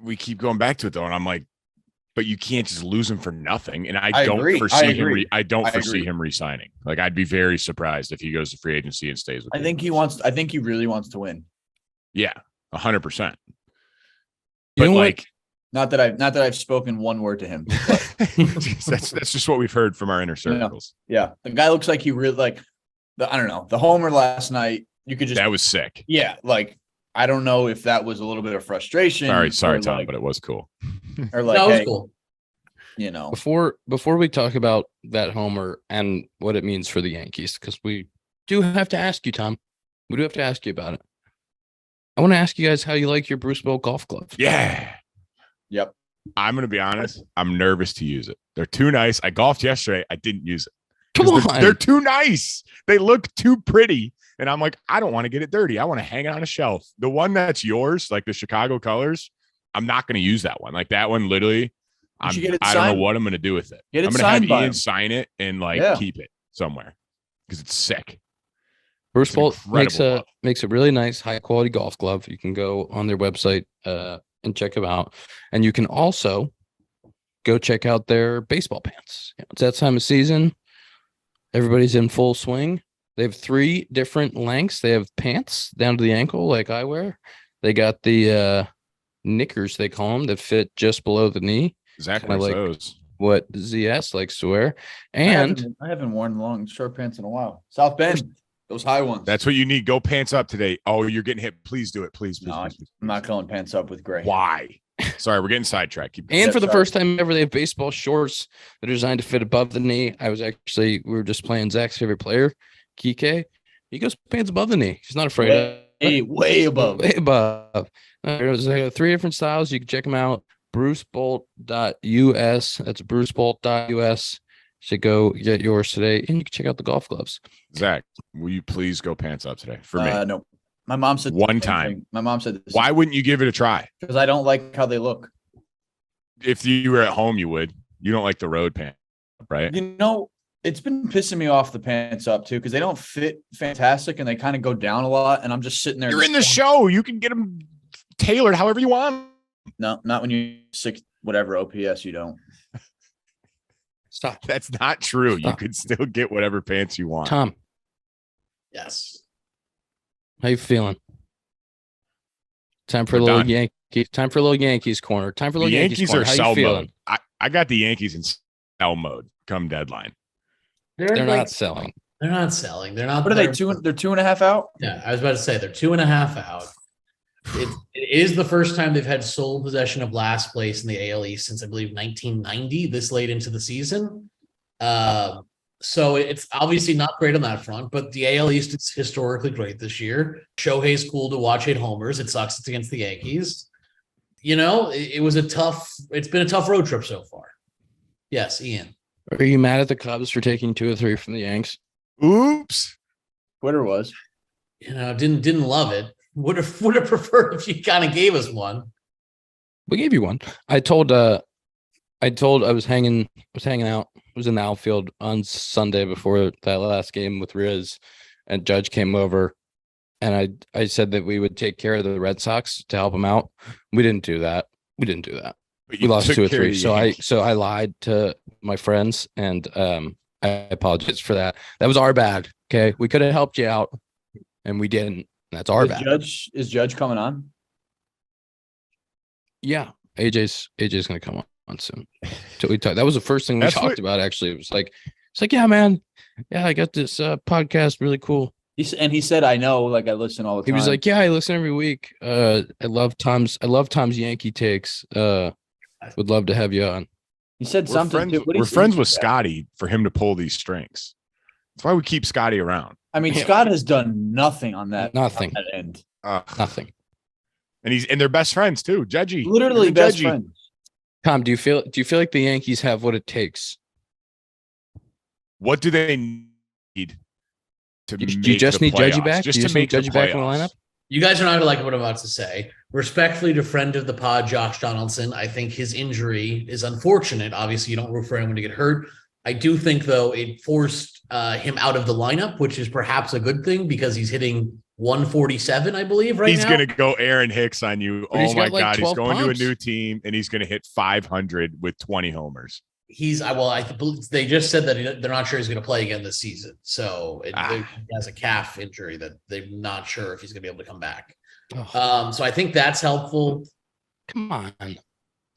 [SPEAKER 2] we keep going back to it though, and I'm like, but you can't just lose him for nothing. And I don't foresee him resigning. Like, I'd be very surprised if he goes to free agency and stays with.
[SPEAKER 4] I think he really wants to win.
[SPEAKER 2] Yeah, 100%.
[SPEAKER 1] But
[SPEAKER 2] like,
[SPEAKER 4] not that I've spoken one word to him.
[SPEAKER 2] that's just what we've heard from our inner circles.
[SPEAKER 4] Yeah. The guy looks like he really, like, I don't know, the homer last night, you could just,
[SPEAKER 2] that was sick.
[SPEAKER 4] Yeah. Like, I don't know if that was a little bit of frustration.
[SPEAKER 2] Sorry, Tom, but it was cool.
[SPEAKER 4] Or like,
[SPEAKER 3] that was
[SPEAKER 4] hey,
[SPEAKER 3] cool.
[SPEAKER 1] Before we talk about that homer and what it means for the Yankees, because we do have to ask you, Tom. We do have to ask you about it. I want to ask you guys how you like your Bruce Bolt golf gloves.
[SPEAKER 2] Yeah.
[SPEAKER 4] Yep.
[SPEAKER 2] I'm going to be honest. I'm nervous to use it. They're too nice. I golfed yesterday. I didn't use it.
[SPEAKER 1] Come on.
[SPEAKER 2] They're too nice. They look too pretty. And I'm like, I don't want to get it dirty. I want to hang it on a shelf. The one that's yours, like the Chicago colors, I'm not going to use that one. Like that one, literally, I don't know what I'm going to do with it. I'm going to have Ian sign it and keep it somewhere because it's sick.
[SPEAKER 1] Bruce Bolt makes a really nice, high quality golf glove. You can go on their website and check them out. And you can also go check out their baseball pants. It's that time of season. Everybody's in full swing. They have 3 different lengths. They have pants down to the ankle, like I wear. They got the knickers, they call them, that fit just below the knee.
[SPEAKER 2] Zack wears those.
[SPEAKER 1] What ZS likes to wear. And
[SPEAKER 4] I haven't worn long short pants in a while. South Bend, those high ones.
[SPEAKER 2] That's what you need. Go pants up today. Oh, you're getting hit. Please do it. Please.
[SPEAKER 4] No, I'm not going pants up with gray.
[SPEAKER 2] Why? Sorry, we're getting sidetracked.
[SPEAKER 1] And for the first time ever, they have baseball shorts that are designed to fit above the knee. We were just playing Zach's favorite player, Kike. He goes pants above the kney. He's not afraid of it.
[SPEAKER 4] Way above.
[SPEAKER 1] Way above. There's 3 different styles. You can check them out. BruceBolt.us. That's BruceBolt.us. So go get yours today, and you can check out the golf gloves.
[SPEAKER 2] Zach, will you please go pants up today for me?
[SPEAKER 4] No. My mom said
[SPEAKER 2] one time.
[SPEAKER 4] My mom said this.
[SPEAKER 2] Why wouldn't you give it a try?
[SPEAKER 4] Because I don't like how they look.
[SPEAKER 2] If you were at home, you would. You don't like the road pants, right?
[SPEAKER 4] It's been pissing me off, the pants up too, because they don't fit fantastic and they kind of go down a lot. And I'm just sitting there.
[SPEAKER 2] You're in the show. You can get them tailored however you want.
[SPEAKER 4] No, not when you 6 whatever OPS. You don't.
[SPEAKER 1] Stop.
[SPEAKER 2] That's not true. Stop. You could still get whatever pants you want.
[SPEAKER 1] Tom.
[SPEAKER 3] Yes.
[SPEAKER 1] How you feeling? Time for a little Yankees. Time for a little Yankees corner. Time for a little Yankees corner.
[SPEAKER 2] Are sell mode. I got the Yankees in sell mode come deadline.
[SPEAKER 1] They're not selling.
[SPEAKER 3] They're not selling. They're not.
[SPEAKER 4] What are they? They're 2.5 out.
[SPEAKER 3] Yeah, I was about to say they're 2.5 out. It is the first time they've had sole possession of last place in the AL East since I believe 1990. This late into the season, so it's obviously not great on that front. But the AL East is historically great this year. Shohei's cool to watch 8 homers. It sucks it's against the Yankees. You know, it's been a tough road trip so far. Yes, Ian.
[SPEAKER 1] Are you mad at the Cubs for taking 2 or 3 from the Yanks?
[SPEAKER 2] Oops.
[SPEAKER 4] Twitter was.
[SPEAKER 3] You know, didn't love it. Would have preferred if you kind of gave us one.
[SPEAKER 1] We gave you one. I was hanging out. I was in the outfield on Sunday before that last game with Riz, and Judge came over, and I said that we would take care of the Red Sox to help them out. We didn't do that. We lost 2 or 3. So I lied to my friends, and I apologize for that. That was our bad. Okay, we could have helped you out, and we didn't. That's our bad.
[SPEAKER 4] Is Judge coming on?
[SPEAKER 1] Yeah, AJ's gonna come on soon. So that was the first thing we talked about. Actually, it's like, yeah, man, yeah, I got this podcast, really cool.
[SPEAKER 4] He said, I know, like I listen all the time.
[SPEAKER 1] He was like, yeah, I listen every week. I love Tom's Yankee takes. Would love to have you on.
[SPEAKER 4] He said something.
[SPEAKER 2] We're friends with Scotty for him to pull these strings. That's why we keep Scotty around.
[SPEAKER 4] I mean, Scott has done nothing on that.
[SPEAKER 1] Nothing.
[SPEAKER 4] On that end.
[SPEAKER 1] Nothing.
[SPEAKER 2] And they're best friends too. Judgy.
[SPEAKER 4] Literally best friends.
[SPEAKER 1] Tom, do you feel like the Yankees have what it takes?
[SPEAKER 2] What do they need to
[SPEAKER 1] do you just need Judgy back?
[SPEAKER 2] Just to make Judgy back in the lineup?
[SPEAKER 3] You guys are not gonna like what I'm about to say. Respectfully to friend of the pod, Josh Donaldson, I think his injury is unfortunate. Obviously, you don't root for anyone to get hurt. I do think, though, it forced him out of the lineup, which is perhaps a good thing because he's hitting 147, I believe, right now.
[SPEAKER 2] He's going to go Aaron Hicks on you.
[SPEAKER 1] But
[SPEAKER 2] oh, my God. He's going
[SPEAKER 1] pumps.
[SPEAKER 2] to a new team, and he's going to hit 500 with 20 homers.
[SPEAKER 3] They just said that they're not sure he's going to play again this season. So he has a calf injury that they're not sure if he's going to be able to come back. So I think that's helpful.
[SPEAKER 1] Come on.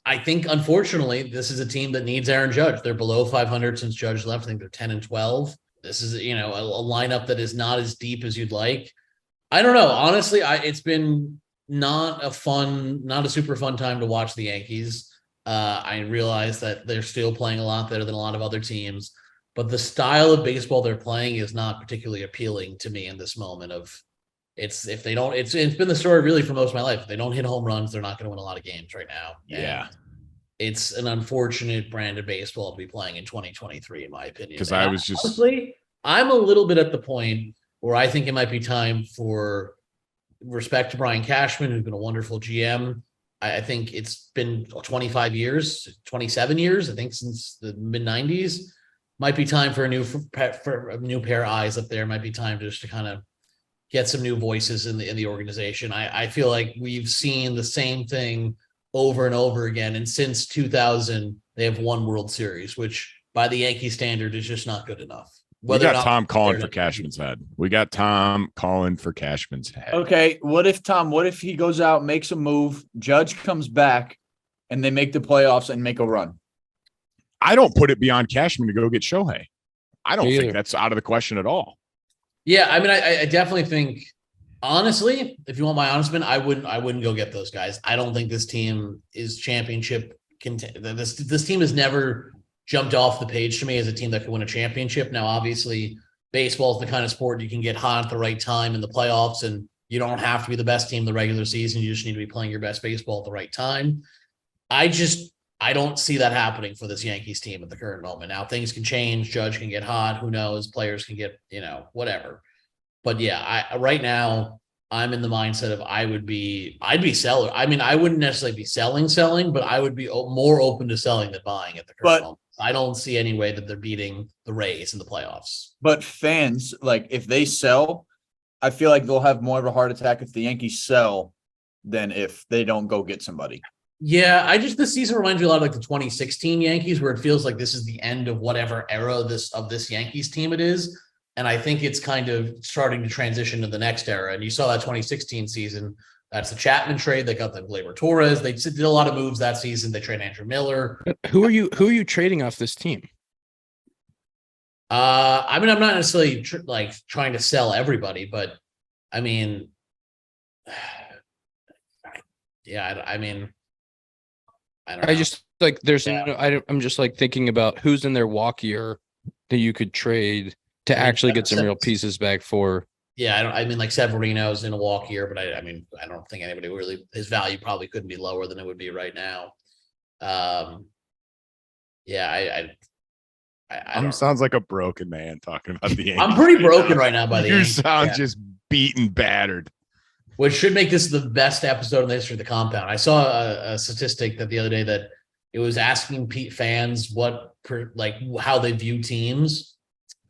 [SPEAKER 3] I think, unfortunately, this is a team that needs Aaron Judge. They're below 500 since Judge left. I think they're 10-12. This is, a lineup that is not as deep as you'd like. I don't know. Honestly, it's been not a super fun time to watch the Yankees. I realize that they're still playing a lot better than a lot of other teams, but the style of baseball they're playing is not particularly appealing to me in this moment it's been the story really for most of my life. If they don't hit home runs, they're not going to win a lot of games right now.
[SPEAKER 2] Yeah.
[SPEAKER 3] And it's an unfortunate brand of baseball to be playing in 2023, in my opinion.
[SPEAKER 2] Because
[SPEAKER 3] honestly, I'm a little bit at the point where I think it might be time for respect to Brian Cashman, who's been a wonderful GM. I think it's been 27 years, I think, since the mid 90s. Might be time for a new pair of eyes up there. Might be time just to kind of get some new voices in the organization. I feel like we've seen the same thing over and over again. And since 2000, they have won World Series, which by the Yankee standard is just not good enough.
[SPEAKER 2] We got Tom calling for Cashman's head. Okay.
[SPEAKER 4] What if he goes out, makes a move, Judge comes back, and they make the playoffs and make a run?
[SPEAKER 2] I don't put it beyond Cashman to go get Shohei. I don't think that's out of the question at all.
[SPEAKER 3] Yeah, I mean, I definitely think, honestly, if you want my honest opinion, I wouldn't go get those guys. I don't think this team is championship this team has never jumped off the page to me as a team that could win a championship. Now, obviously, baseball is the kind of sport you can get hot at the right time in the playoffs, and you don't have to be the best team in the regular season. You just need to be playing your best baseball at the right time. I don't see that happening for this Yankees team at the current moment. Now, things can change. Judge can get hot. Who knows? Players can get, whatever. But yeah, right now I'm in the mindset of I'd be seller. I mean, I wouldn't necessarily be selling, but I would be more open to selling than buying at the current moment. I don't see any way that they're beating the Rays in the playoffs. But
[SPEAKER 4] fans, like, if they sell, I feel like they'll have more of a heart attack if the Yankees sell than if they don't go get somebody.
[SPEAKER 3] Yeah, this season reminds me a lot of like the 2016 Yankees, where it feels like this is the end of whatever era of this Yankees team it is. And I think it's kind of starting to transition to the next era. And you saw that 2016 season. That's the Chapman trade. They got the Gleyber Torres. They did a lot of moves that season. They traded Andrew Miller.
[SPEAKER 1] Who are you trading off this team?
[SPEAKER 3] I mean, I'm not necessarily trying to sell everybody, but I mean, yeah, I mean, I don't know.
[SPEAKER 1] I just like there's
[SPEAKER 3] Yeah.
[SPEAKER 1] I'm just like thinking about who's in their walk year that you could trade to
[SPEAKER 3] I mean,
[SPEAKER 1] actually get some real pieces back for.
[SPEAKER 3] Yeah, I mean, like Severino's in a walk year, but I mean, I don't think anybody really, his value probably couldn't be lower than it would be right now. Yeah, I don't.
[SPEAKER 2] Sounds like a broken man talking about the Yankees.
[SPEAKER 3] I'm pretty broken right now by the
[SPEAKER 2] You
[SPEAKER 3] Yankees.
[SPEAKER 2] sound just beaten, battered.
[SPEAKER 3] Which should make this the best episode in the history of the compound. I saw a statistic that the other day that it was asking fans how they view teams,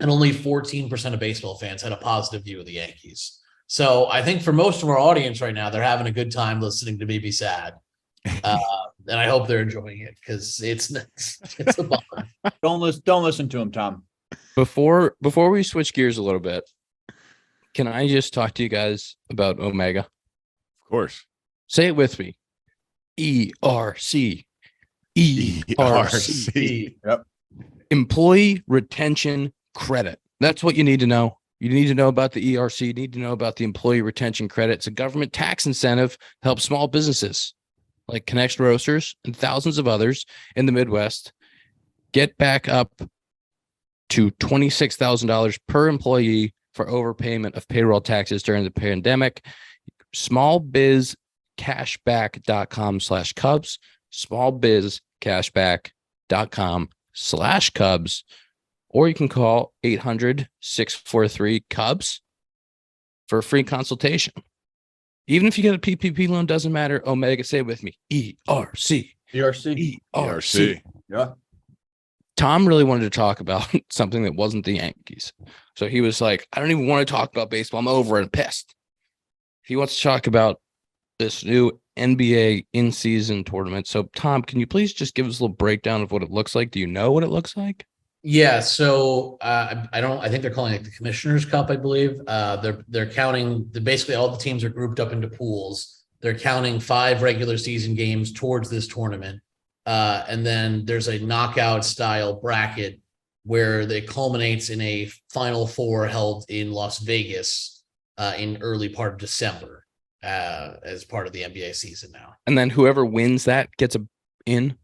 [SPEAKER 3] and only 14% of baseball fans had a positive view of the Yankees. So I think for most of our audience right now, they're having a good time listening to me be sad. And I hope they're enjoying it because it's a bummer.
[SPEAKER 4] Don't listen to him, Tom.
[SPEAKER 1] Before we switch gears a little bit, can I just talk to you guys about Omega?
[SPEAKER 2] Of course.
[SPEAKER 1] Say it with me. ERC. ERC.
[SPEAKER 4] Yep.
[SPEAKER 1] Employee retention credit. That's what you need to know. You need to know about the ERC. You need to know about the employee retention credit. It's a government tax incentive to help small businesses like Connection Roasters and thousands of others in the Midwest get back up to $26,000 per employee for overpayment of payroll taxes during the pandemic. Smallbizcashback.com/Cubs, smallbizcashback.com/Cubs, or you can call 800-643-Cubs for a free consultation. Even if you get a PPP loan, doesn't matter. Omega, say it with me. ERC.
[SPEAKER 2] ERC.
[SPEAKER 4] Yeah.
[SPEAKER 1] Tom really wanted to talk about something that wasn't the Yankees. So he was like, I don't even want to talk about baseball. I'm over and pissed. He wants to talk about this new NBA in-season tournament. So, Tom, can you please just give us a little breakdown of what it looks like? Do you know what it looks like?
[SPEAKER 3] Yeah, so I think they're calling it the Commissioner's Cup, I believe. They're counting basically all the teams are grouped up into pools. They're counting 5 regular season games towards this tournament. And then there's a knockout style bracket where it culminates in a Final Four held in Las Vegas in early part of December as part of the NBA season now.
[SPEAKER 1] And then whoever wins that gets a in?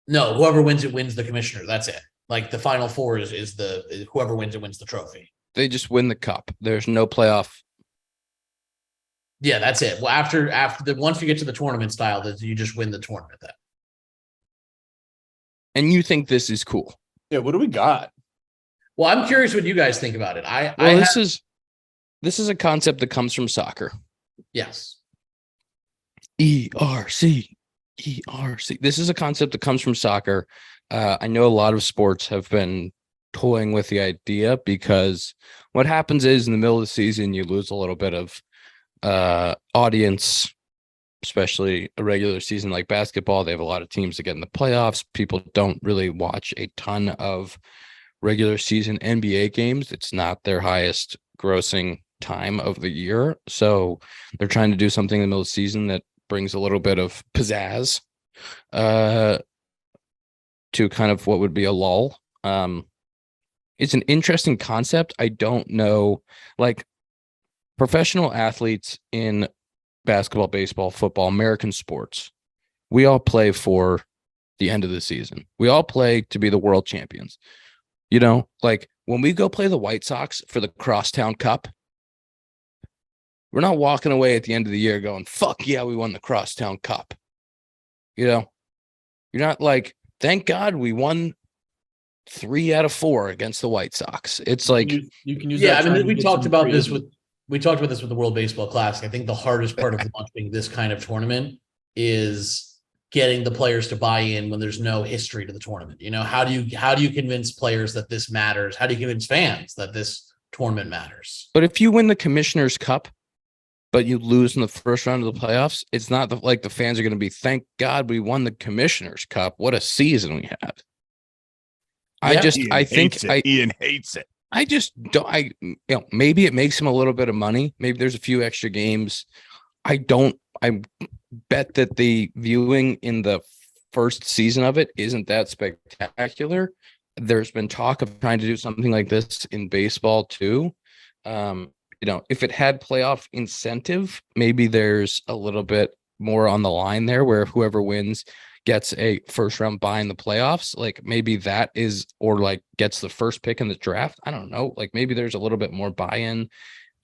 [SPEAKER 3] No, whoever wins it wins the commissioner. That's it. Like the Final Four is whoever wins it wins the trophy.
[SPEAKER 1] They just win the cup. There's no playoff.
[SPEAKER 3] Yeah, that's it. Well, once you get to the tournament style, you just win the tournament then.
[SPEAKER 1] And you think this is cool?
[SPEAKER 4] Yeah. What do we got?
[SPEAKER 3] Well, I'm curious what you guys think about it.
[SPEAKER 1] This is a concept that comes from soccer.
[SPEAKER 3] Yes.
[SPEAKER 1] ERC. This is a concept that comes from soccer. I know a lot of sports have been toying with the idea because what happens is in the middle of the season, you lose a little bit of audience, especially a regular season like basketball. They have a lot of teams that get in the playoffs. People don't really watch a ton of regular season NBA games. It's not their highest grossing time of the year. So they're trying to do something in the middle of the season that brings a little bit of pizzazz to kind of what would be a lull. It's an interesting concept. I don't know, like professional athletes in basketball, baseball, football, American sports, we all play for the end of the season. We all play to be the world champions. You know, like when we go play the White Sox for the Crosstown Cup, we're not walking away at the end of the year going, fuck yeah, we won the Crosstown Cup. You know, you're not like, thank God we won 3 out of 4 against the White Sox. It's like,
[SPEAKER 4] you can use.
[SPEAKER 3] Yeah, I mean, we talked about this with the World Baseball Classic. I think the hardest part of launching this kind of tournament is getting the players to buy in when there's no history to the tournament. You know, how do you convince players that this matters? How do you convince fans that this tournament matters?
[SPEAKER 1] But if you win the Commissioner's Cup, but you lose in the first round of the playoffs, it's not like the fans are going to be, thank God we won the Commissioner's Cup. What a season we had.
[SPEAKER 2] Ian hates it.
[SPEAKER 1] I just don't. Maybe it makes him a little bit of money. Maybe there's a few extra games. I bet that the viewing in the first season of it isn't that spectacular. there's been talk of trying to do something like this in baseball too. If it had playoff incentive, maybe there's a little bit more on the line there where whoever wins gets a first round bye in the playoffs. Like maybe that is, or like gets the first pick in the draft. I don't know. Like maybe there's a little bit more buy-in.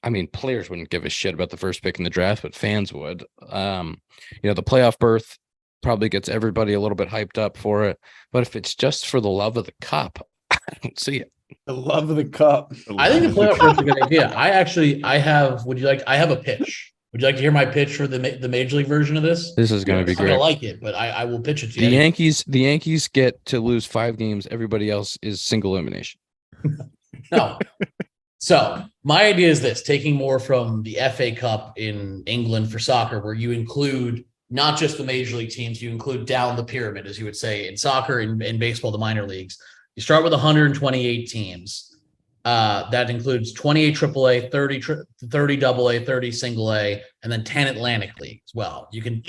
[SPEAKER 1] I mean, players wouldn't give a shit about the first pick in the draft, but fans would. The playoff berth probably gets everybody a little bit hyped up for it. But if it's just for the love of the cup, I don't see it.
[SPEAKER 4] The love of the cup.
[SPEAKER 3] I think the playoff berth is a good idea. I have a pitch. Would you like to hear my pitch for the major league version of this?
[SPEAKER 1] This is going to be great.
[SPEAKER 3] I'm going to like it, but I will pitch it to
[SPEAKER 1] you.
[SPEAKER 3] The
[SPEAKER 1] Yankees get to lose 5 games. Everybody else is single elimination.
[SPEAKER 3] No. So my idea is this, taking more from the FA Cup in England for soccer, where you include not just the major league teams, you include down the pyramid, as you would say, in soccer and in baseball, the minor leagues. You start with 128 teams. That includes 28 AAA, 30 AA, 30 single A, and then 10 Atlantic League as well. You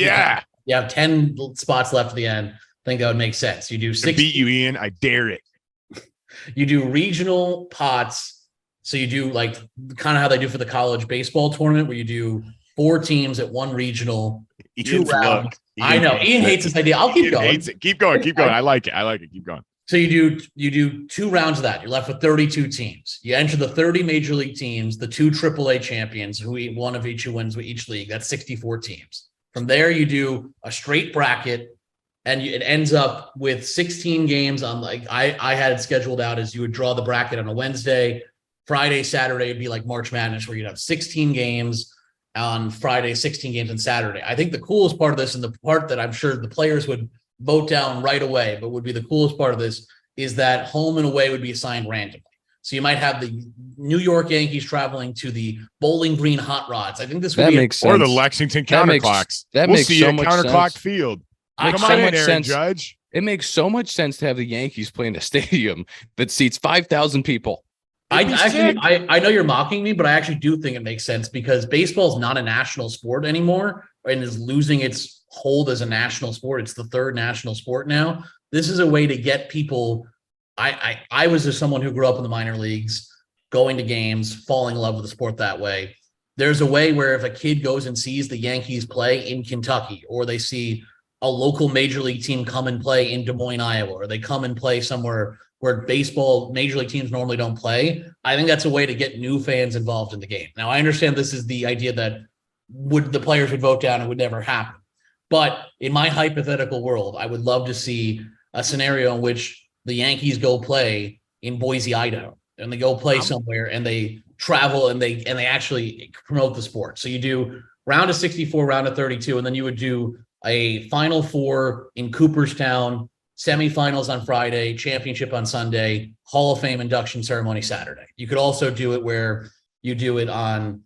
[SPEAKER 3] have 10 spots left at the end. I think that would make sense. You do 6.
[SPEAKER 2] Beat you, Ian. I dare it.
[SPEAKER 3] You do regional pots. So you do like kind of how they do for the college baseball tournament, where you do 4 teams at one regional, 2 rounds. I know Ian hates this idea. I'll keep going.
[SPEAKER 2] Hates it. Keep going. I like it. Keep going.
[SPEAKER 3] So you do 2 rounds of that. You're left with 32 teams. You enter the 30 major league teams, the 2 AAA champions, one of each who wins with each league. That's 64 teams. From there, you do a straight bracket, and it ends up with 16 games on. Like I had it scheduled out as you would draw the bracket on a Wednesday. Friday, Saturday would be like March Madness, where you'd have 16 games on Friday, 16 games on Saturday. I think the coolest part of this, and the part that I'm sure the players would vote down right away, but would be the coolest part of this, is that home and away would be assigned randomly. So you might have the New York Yankees traveling to the Bowling Green Hot Rods. I think this would
[SPEAKER 1] makes sense.
[SPEAKER 2] Or the Lexington Counterclocks. We'll see you at Counterclock Field. Come on in, Aaron Judge.
[SPEAKER 1] It makes so much sense to have the Yankees play in a stadium that seats 5,000 people.
[SPEAKER 3] I know you're mocking me, but I actually do think it makes sense, because baseball is not a national sport anymore and is losing its hold as a national sport. It's the 3rd national sport now. This is a way to get people. I was just someone who grew up in the minor leagues, going to games, falling in love with the sport that way. There's a way where if a kid goes and sees the Yankees play in Kentucky, or they see a local major league team come and play in Des Moines, Iowa, or they come and play somewhere where baseball major league teams normally don't play, I think that's a way to get new fans involved in the game. Now, I understand this is the idea that the players would vote down, it would never happen. But in my hypothetical world, I would love to see a scenario in which the Yankees go play in Boise, Idaho, and they go play somewhere, and they travel, and they actually promote the sport. So you do round of 64, round of 32, and then you would do a Final Four in Cooperstown, semifinals on Friday, championship on Sunday, Hall of Fame induction ceremony Saturday. You could also do it where you do it on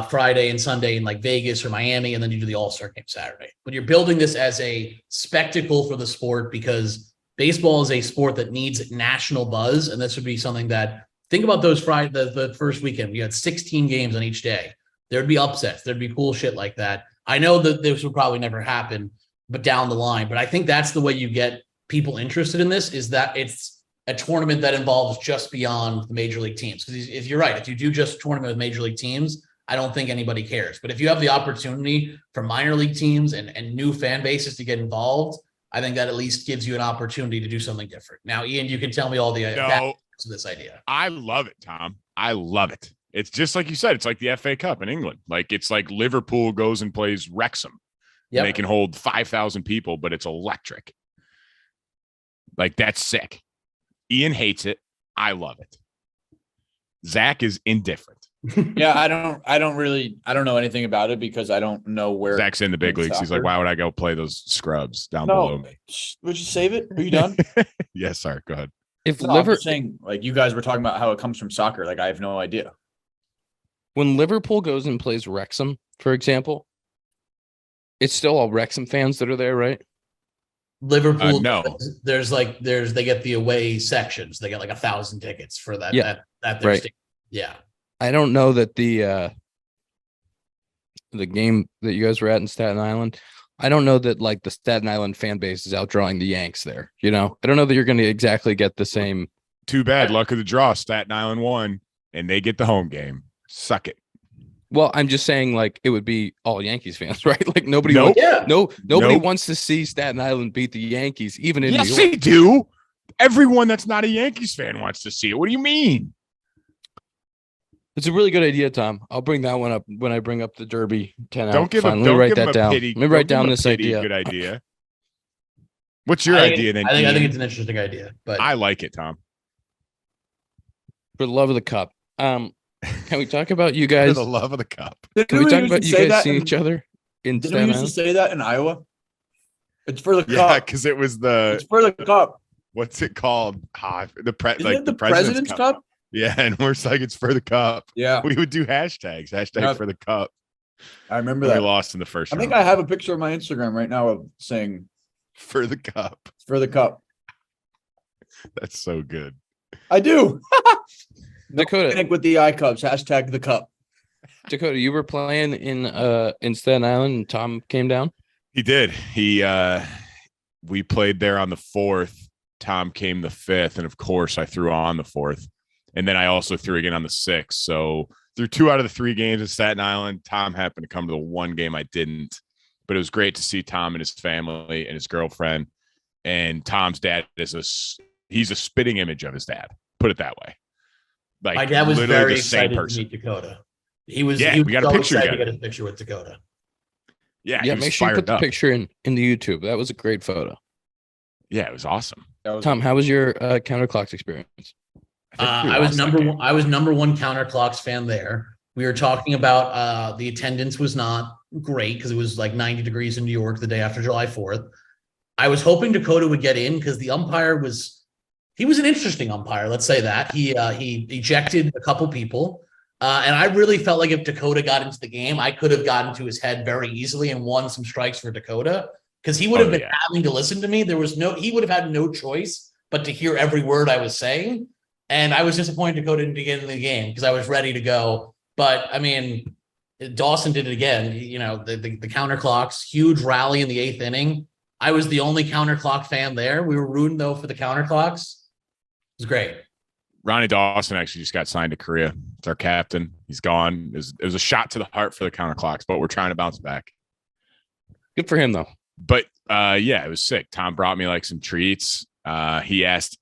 [SPEAKER 3] Friday and Sunday in like Vegas or Miami, and then you do the All-Star game Saturday. But you're building this as a spectacle for the sport, because baseball is a sport that needs national buzz, and this would be something that, think about those Friday, the first weekend, we had 16 games on each day. There'd be upsets. There'd be cool shit like that. I know that this would probably never happen, but down the line. But I think that's the way you get people interested in this, is that it's a tournament that involves just beyond the major league teams. Because if you're right, if you do just a tournament with major league teams, I don't think anybody cares. But if you have the opportunity for minor league teams and new fan bases to get involved, I think that at least gives you an opportunity to do something different. Now, Ian, you can tell me all the of this idea.
[SPEAKER 2] I love it, Tom. I love it. It's just like you said, it's like the FA Cup in England. Like, it's like Liverpool goes and plays Wrexham. Yep. They can hold 5,000 people, but it's electric. Like, that's sick. Ian hates it. I love it. Zach is indifferent.
[SPEAKER 4] Yeah, I don't know anything about it, because I don't know where
[SPEAKER 2] Zach's in the big leagues. He's like, why would I go play those scrubs down below me?
[SPEAKER 4] Would you save it? Are you done?
[SPEAKER 2] Yes, sorry. Go ahead.
[SPEAKER 4] I'm saying, like, you guys were talking about how it comes from soccer. Like, I have no idea.
[SPEAKER 1] When Liverpool goes and plays Wrexham, for example, it's still all Wrexham fans that are there, right?
[SPEAKER 3] Liverpool,
[SPEAKER 2] no.
[SPEAKER 3] There's they get the away sections. They get like 1,000 tickets for that.
[SPEAKER 1] Yeah,
[SPEAKER 3] that
[SPEAKER 1] right.
[SPEAKER 3] Yeah.
[SPEAKER 1] I don't know that the game that you guys were at in Staten Island, I don't know that like the Staten Island fan base is outdrawing the Yanks there. You know, I don't know that you're going to exactly get the same.
[SPEAKER 2] Too bad. Luck of the draw. Staten Island won, and they get the home game. Suck it.
[SPEAKER 1] Well, I'm just saying, like, it would be all Yankees fans, right? Like nobody,
[SPEAKER 2] Nope.
[SPEAKER 1] nobody wants to see Staten Island beat the Yankees, even in New York.
[SPEAKER 2] They do. Everyone that's not a Yankees fan wants to see it. What do you mean?
[SPEAKER 1] It's a really good idea, Tom. I'll bring that one up when I bring up the Derby 10
[SPEAKER 2] Don't
[SPEAKER 1] out.
[SPEAKER 2] give
[SPEAKER 1] Fine.
[SPEAKER 2] him.
[SPEAKER 1] Let me
[SPEAKER 2] Don't
[SPEAKER 1] write
[SPEAKER 2] give him
[SPEAKER 1] that
[SPEAKER 2] a
[SPEAKER 1] down.
[SPEAKER 2] pity.
[SPEAKER 1] Let me write
[SPEAKER 2] don't
[SPEAKER 1] down
[SPEAKER 2] give him a
[SPEAKER 1] this
[SPEAKER 2] pity.
[SPEAKER 1] idea.
[SPEAKER 2] Good idea. What's your idea then?
[SPEAKER 3] I think
[SPEAKER 2] Ian?
[SPEAKER 3] it's an interesting idea, but
[SPEAKER 2] I like it, Tom.
[SPEAKER 1] For the love of the cup. Can we talk about you guys?
[SPEAKER 2] For the love of the cup.
[SPEAKER 1] Can we talk about you guys seeing each other in
[SPEAKER 4] Didn't
[SPEAKER 1] Staten
[SPEAKER 4] we used to
[SPEAKER 1] Island?
[SPEAKER 4] say that in Iowa? It's for the
[SPEAKER 2] Yeah,
[SPEAKER 4] cup.
[SPEAKER 2] because it was
[SPEAKER 4] It's for the cup.
[SPEAKER 2] what's it called?
[SPEAKER 4] Isn't it the President's Cup?
[SPEAKER 2] Yeah, and we're like it's for the cup.
[SPEAKER 4] Yeah,
[SPEAKER 2] We would do hashtags.
[SPEAKER 4] Yep.
[SPEAKER 2] For the cup.
[SPEAKER 4] I remember
[SPEAKER 2] We
[SPEAKER 4] that.
[SPEAKER 2] lost in the first
[SPEAKER 4] I
[SPEAKER 2] round.
[SPEAKER 4] think I have a picture of my Instagram right now of saying
[SPEAKER 2] For the cup.
[SPEAKER 4] it's for the cup.
[SPEAKER 2] That's so good.
[SPEAKER 4] I do.
[SPEAKER 1] Dakota,
[SPEAKER 4] Panic with the iCubs. Hashtag the cup.
[SPEAKER 1] Dakota, you were playing in Staten Island and Tom came down?
[SPEAKER 2] He did. We played there on the 4th. Tom came the 5th, and of course I threw on the 4th. And then I also threw again on the 6th. So through 2 out of the 3 games in Staten Island, Tom happened to come to the one game I didn't. But it was great to see Tom and his family and his girlfriend. And Tom's dad he's a spitting image of his dad. Put it that way. Like
[SPEAKER 3] my dad was
[SPEAKER 2] literally
[SPEAKER 3] very
[SPEAKER 2] the same
[SPEAKER 3] excited to
[SPEAKER 2] person.
[SPEAKER 3] meet Dakota. He was
[SPEAKER 2] Yeah,
[SPEAKER 3] he was
[SPEAKER 2] we got a
[SPEAKER 3] so
[SPEAKER 2] picture
[SPEAKER 3] excited to
[SPEAKER 2] together.
[SPEAKER 3] get a picture with Dakota.
[SPEAKER 2] Yeah,
[SPEAKER 1] Yeah,
[SPEAKER 2] he was
[SPEAKER 1] make sure you
[SPEAKER 2] fired
[SPEAKER 1] put the
[SPEAKER 2] up.
[SPEAKER 1] picture in the YouTube. That was a great photo.
[SPEAKER 2] Yeah, it was awesome.
[SPEAKER 1] Tom, how was your counterclocks experience?
[SPEAKER 3] I was number one counterclocks fan there. We were talking about the attendance was not great because it was like 90 degrees in New York the day after July 4th. I was hoping Dakota would get in because the umpire was an interesting umpire. Let's say that he ejected a couple people. And I really felt like if Dakota got into the game, I could have gotten to his head very easily and won some strikes for Dakota because he would have been having to listen to me. He would have had no choice but to hear every word I was saying. And I was disappointed Dakota didn't get in the game because I was ready to go. But I mean, Dawson did it again. You know, the counterclocks, huge rally in the 8th inning. I was the only counterclock fan there. We were rooting though for the counterclocks. It was great.
[SPEAKER 2] Ronnie Dawson actually just got signed to Korea. It's our captain. He's gone. It was a shot to the heart for the counterclocks, but we're trying to bounce back.
[SPEAKER 1] Good for him, though.
[SPEAKER 2] But yeah, it was sick. Tom brought me like some treats. He asked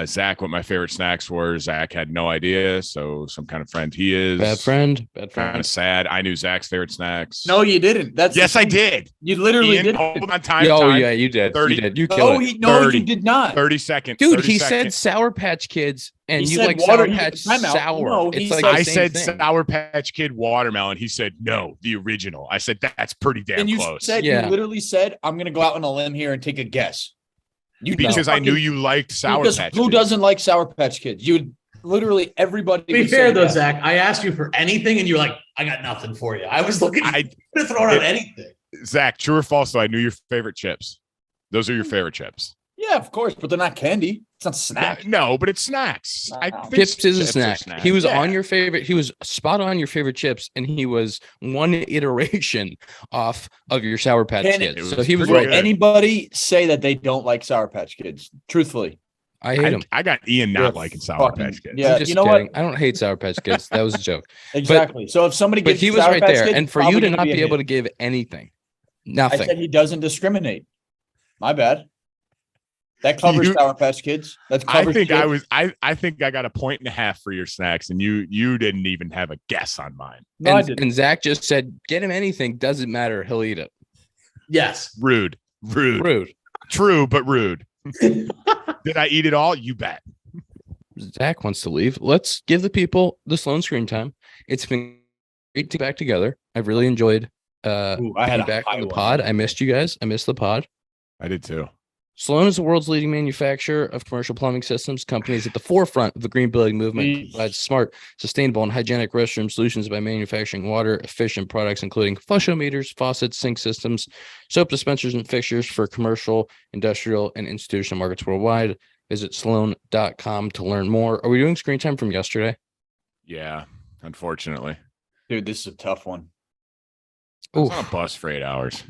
[SPEAKER 2] Zack what my favorite snacks were. Zack had no idea. So some kind of friend he is.
[SPEAKER 1] Bad friend.
[SPEAKER 2] Kind of sad. I knew Zack's favorite snacks.
[SPEAKER 4] No, you didn't.
[SPEAKER 2] Yes, I did.
[SPEAKER 4] You literally
[SPEAKER 2] Ian,
[SPEAKER 4] did.
[SPEAKER 2] hold on time.
[SPEAKER 1] Oh,
[SPEAKER 2] time.
[SPEAKER 1] yeah, you did.
[SPEAKER 2] 30.
[SPEAKER 1] You did. You killed it.
[SPEAKER 4] No,
[SPEAKER 2] 30.
[SPEAKER 4] you did not.
[SPEAKER 2] 30 seconds.
[SPEAKER 1] Dude,
[SPEAKER 2] 30
[SPEAKER 1] he
[SPEAKER 2] seconds.
[SPEAKER 1] said Sour Patch Kids, and
[SPEAKER 4] He
[SPEAKER 1] you
[SPEAKER 4] said
[SPEAKER 1] like
[SPEAKER 4] water-
[SPEAKER 1] Sour
[SPEAKER 4] he-
[SPEAKER 1] Patch
[SPEAKER 4] time out.
[SPEAKER 1] sour.
[SPEAKER 4] No, he
[SPEAKER 1] it's like
[SPEAKER 4] said-
[SPEAKER 1] the
[SPEAKER 2] I
[SPEAKER 1] same
[SPEAKER 2] said
[SPEAKER 1] thing.
[SPEAKER 2] Sour Patch Kid watermelon. He said no, the original. I said that's pretty damn
[SPEAKER 4] And you
[SPEAKER 2] close.
[SPEAKER 4] said
[SPEAKER 1] Yeah.
[SPEAKER 4] you literally said, "I'm going to go out on a limb here and take a guess." You
[SPEAKER 2] because I knew
[SPEAKER 4] fucking-
[SPEAKER 2] you liked Sour
[SPEAKER 4] because
[SPEAKER 2] Patch
[SPEAKER 4] who
[SPEAKER 2] Kids.
[SPEAKER 4] doesn't like Sour Patch Kids? You would literally everybody.
[SPEAKER 3] To be
[SPEAKER 4] would
[SPEAKER 3] fair
[SPEAKER 4] say
[SPEAKER 3] though,
[SPEAKER 4] yes.
[SPEAKER 3] Zach, I asked you for anything and you're like, I got nothing for you. I was looking
[SPEAKER 2] I
[SPEAKER 3] to throw out anything.
[SPEAKER 2] Zach, true or false? Though I knew your favorite chips. Those are your favorite chips.
[SPEAKER 4] Yeah, of course, but they're not candy. It's not snack.
[SPEAKER 2] No, but it's snacks. I
[SPEAKER 4] Wow.
[SPEAKER 2] think
[SPEAKER 1] Chips is a
[SPEAKER 2] chips are
[SPEAKER 1] snack. He was
[SPEAKER 2] Yeah.
[SPEAKER 1] on your favorite. He was spot on your favorite chips, and he was one iteration off of your Sour Patch
[SPEAKER 4] Can
[SPEAKER 1] Kids.
[SPEAKER 2] it
[SPEAKER 1] So
[SPEAKER 2] was
[SPEAKER 1] he was
[SPEAKER 2] pretty
[SPEAKER 1] right.
[SPEAKER 2] good.
[SPEAKER 4] Anybody say that they don't like Sour Patch Kids? Truthfully,
[SPEAKER 1] I hate him.
[SPEAKER 2] I got Ian not
[SPEAKER 4] You're
[SPEAKER 2] liking Sour
[SPEAKER 4] fucking-
[SPEAKER 2] Patch Kids.
[SPEAKER 4] yeah.
[SPEAKER 1] I'm just
[SPEAKER 4] you know
[SPEAKER 1] kidding.
[SPEAKER 4] what?
[SPEAKER 1] I don't hate Sour Patch Kids. That was a joke.
[SPEAKER 4] exactly. So if somebody
[SPEAKER 1] But
[SPEAKER 4] gives
[SPEAKER 1] he
[SPEAKER 4] you
[SPEAKER 1] was
[SPEAKER 4] Sour
[SPEAKER 1] right
[SPEAKER 4] Patch
[SPEAKER 1] there.
[SPEAKER 4] Kids,
[SPEAKER 1] And for
[SPEAKER 4] probably
[SPEAKER 1] you to
[SPEAKER 4] gonna
[SPEAKER 1] not
[SPEAKER 4] be a
[SPEAKER 1] be able
[SPEAKER 4] hit.
[SPEAKER 1] to give anything,
[SPEAKER 4] I
[SPEAKER 1] nothing.
[SPEAKER 4] said he doesn't discriminate. My bad. That covers
[SPEAKER 2] You-
[SPEAKER 4] Sour Patch Kids. That
[SPEAKER 2] I
[SPEAKER 4] covers.
[SPEAKER 2] think
[SPEAKER 4] chips.
[SPEAKER 2] I think I got 1.5 for your snacks, and you didn't even have a guess on mine.
[SPEAKER 4] No, I
[SPEAKER 1] and,
[SPEAKER 4] didn't.
[SPEAKER 1] and Zach just said, get him anything. Doesn't matter. He'll eat it.
[SPEAKER 3] Yes.
[SPEAKER 2] Rude.
[SPEAKER 1] Rude.
[SPEAKER 2] True, but rude. Did I eat it all? You bet.
[SPEAKER 1] Zach wants to leave. Let's give the people the Sloan screen time. It's been great to be back together. I've really enjoyed
[SPEAKER 4] Ooh, I had
[SPEAKER 1] being
[SPEAKER 4] a
[SPEAKER 1] back
[SPEAKER 4] high
[SPEAKER 1] on the
[SPEAKER 4] one.
[SPEAKER 1] pod. I missed you guys. I missed the pod.
[SPEAKER 2] I did too.
[SPEAKER 1] Sloan is the world's leading manufacturer of commercial plumbing systems. Companies at the forefront of the green building movement
[SPEAKER 4] Jeez.
[SPEAKER 1] provides smart, sustainable, and hygienic restroom solutions by manufacturing water-efficient products, including flushometers, faucets, sink systems, soap dispensers, and fixtures for commercial, industrial, and institutional markets worldwide. Visit sloan.com to learn more. Are we doing screen time from yesterday?
[SPEAKER 2] Yeah, unfortunately.
[SPEAKER 4] Dude, this is a tough one.
[SPEAKER 2] I was
[SPEAKER 1] Oof.
[SPEAKER 2] on a bus for 8 hours.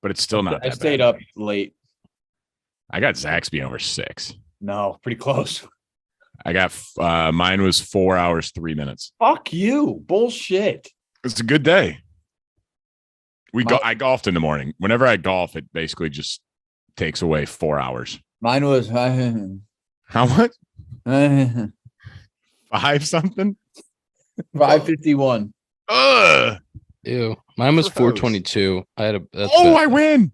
[SPEAKER 2] but it's still not that
[SPEAKER 4] I stayed
[SPEAKER 2] bad.
[SPEAKER 4] up late.
[SPEAKER 2] I got Zack's being over 6.
[SPEAKER 4] No, pretty close.
[SPEAKER 2] I got mine was 4 hours, 3 minutes.
[SPEAKER 4] Fuck you. Bullshit.
[SPEAKER 2] It's a good day. I golfed in the morning. Whenever I golf, it basically just takes away 4 hours.
[SPEAKER 4] Mine was
[SPEAKER 2] How much? 5 something?
[SPEAKER 4] 5:51.
[SPEAKER 2] Ugh.
[SPEAKER 1] Ew. Mine was
[SPEAKER 2] Gross.
[SPEAKER 1] 422. I had a
[SPEAKER 2] I win.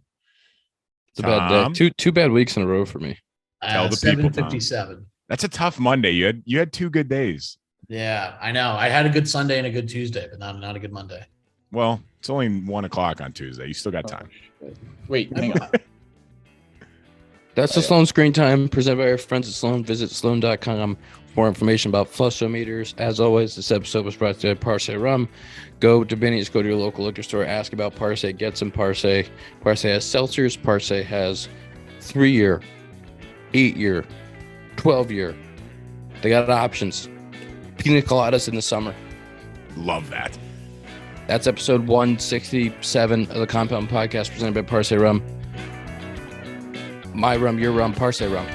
[SPEAKER 1] It's a bad
[SPEAKER 2] Tom?
[SPEAKER 1] day. Two bad weeks in a row for me.
[SPEAKER 2] Tell the people, Tom.
[SPEAKER 3] 7:57.
[SPEAKER 2] That's a tough Monday. You had 2 good days.
[SPEAKER 3] Yeah, I know. I had a good Sunday and a good Tuesday, but not a good Monday.
[SPEAKER 2] Well, it's only 1:00 on Tuesday. You still got time.
[SPEAKER 4] Wait, hang on.
[SPEAKER 1] That's the Sloan Screen Time presented by our friends at Sloan. Visit sloan.com for more information about flussometers. As always, this episode was brought to you by Parse Rum. Go to Benny's, go to your local liquor store, ask about Parse, get some Parse. Parse has seltzers. Parse has 3-year, 8-year, 12-year. They got options. Pina coladas in the summer.
[SPEAKER 2] Love that.
[SPEAKER 1] That's episode 167 of the Compound Podcast presented by Parse Rum. My rum, your rum, Parse Rum.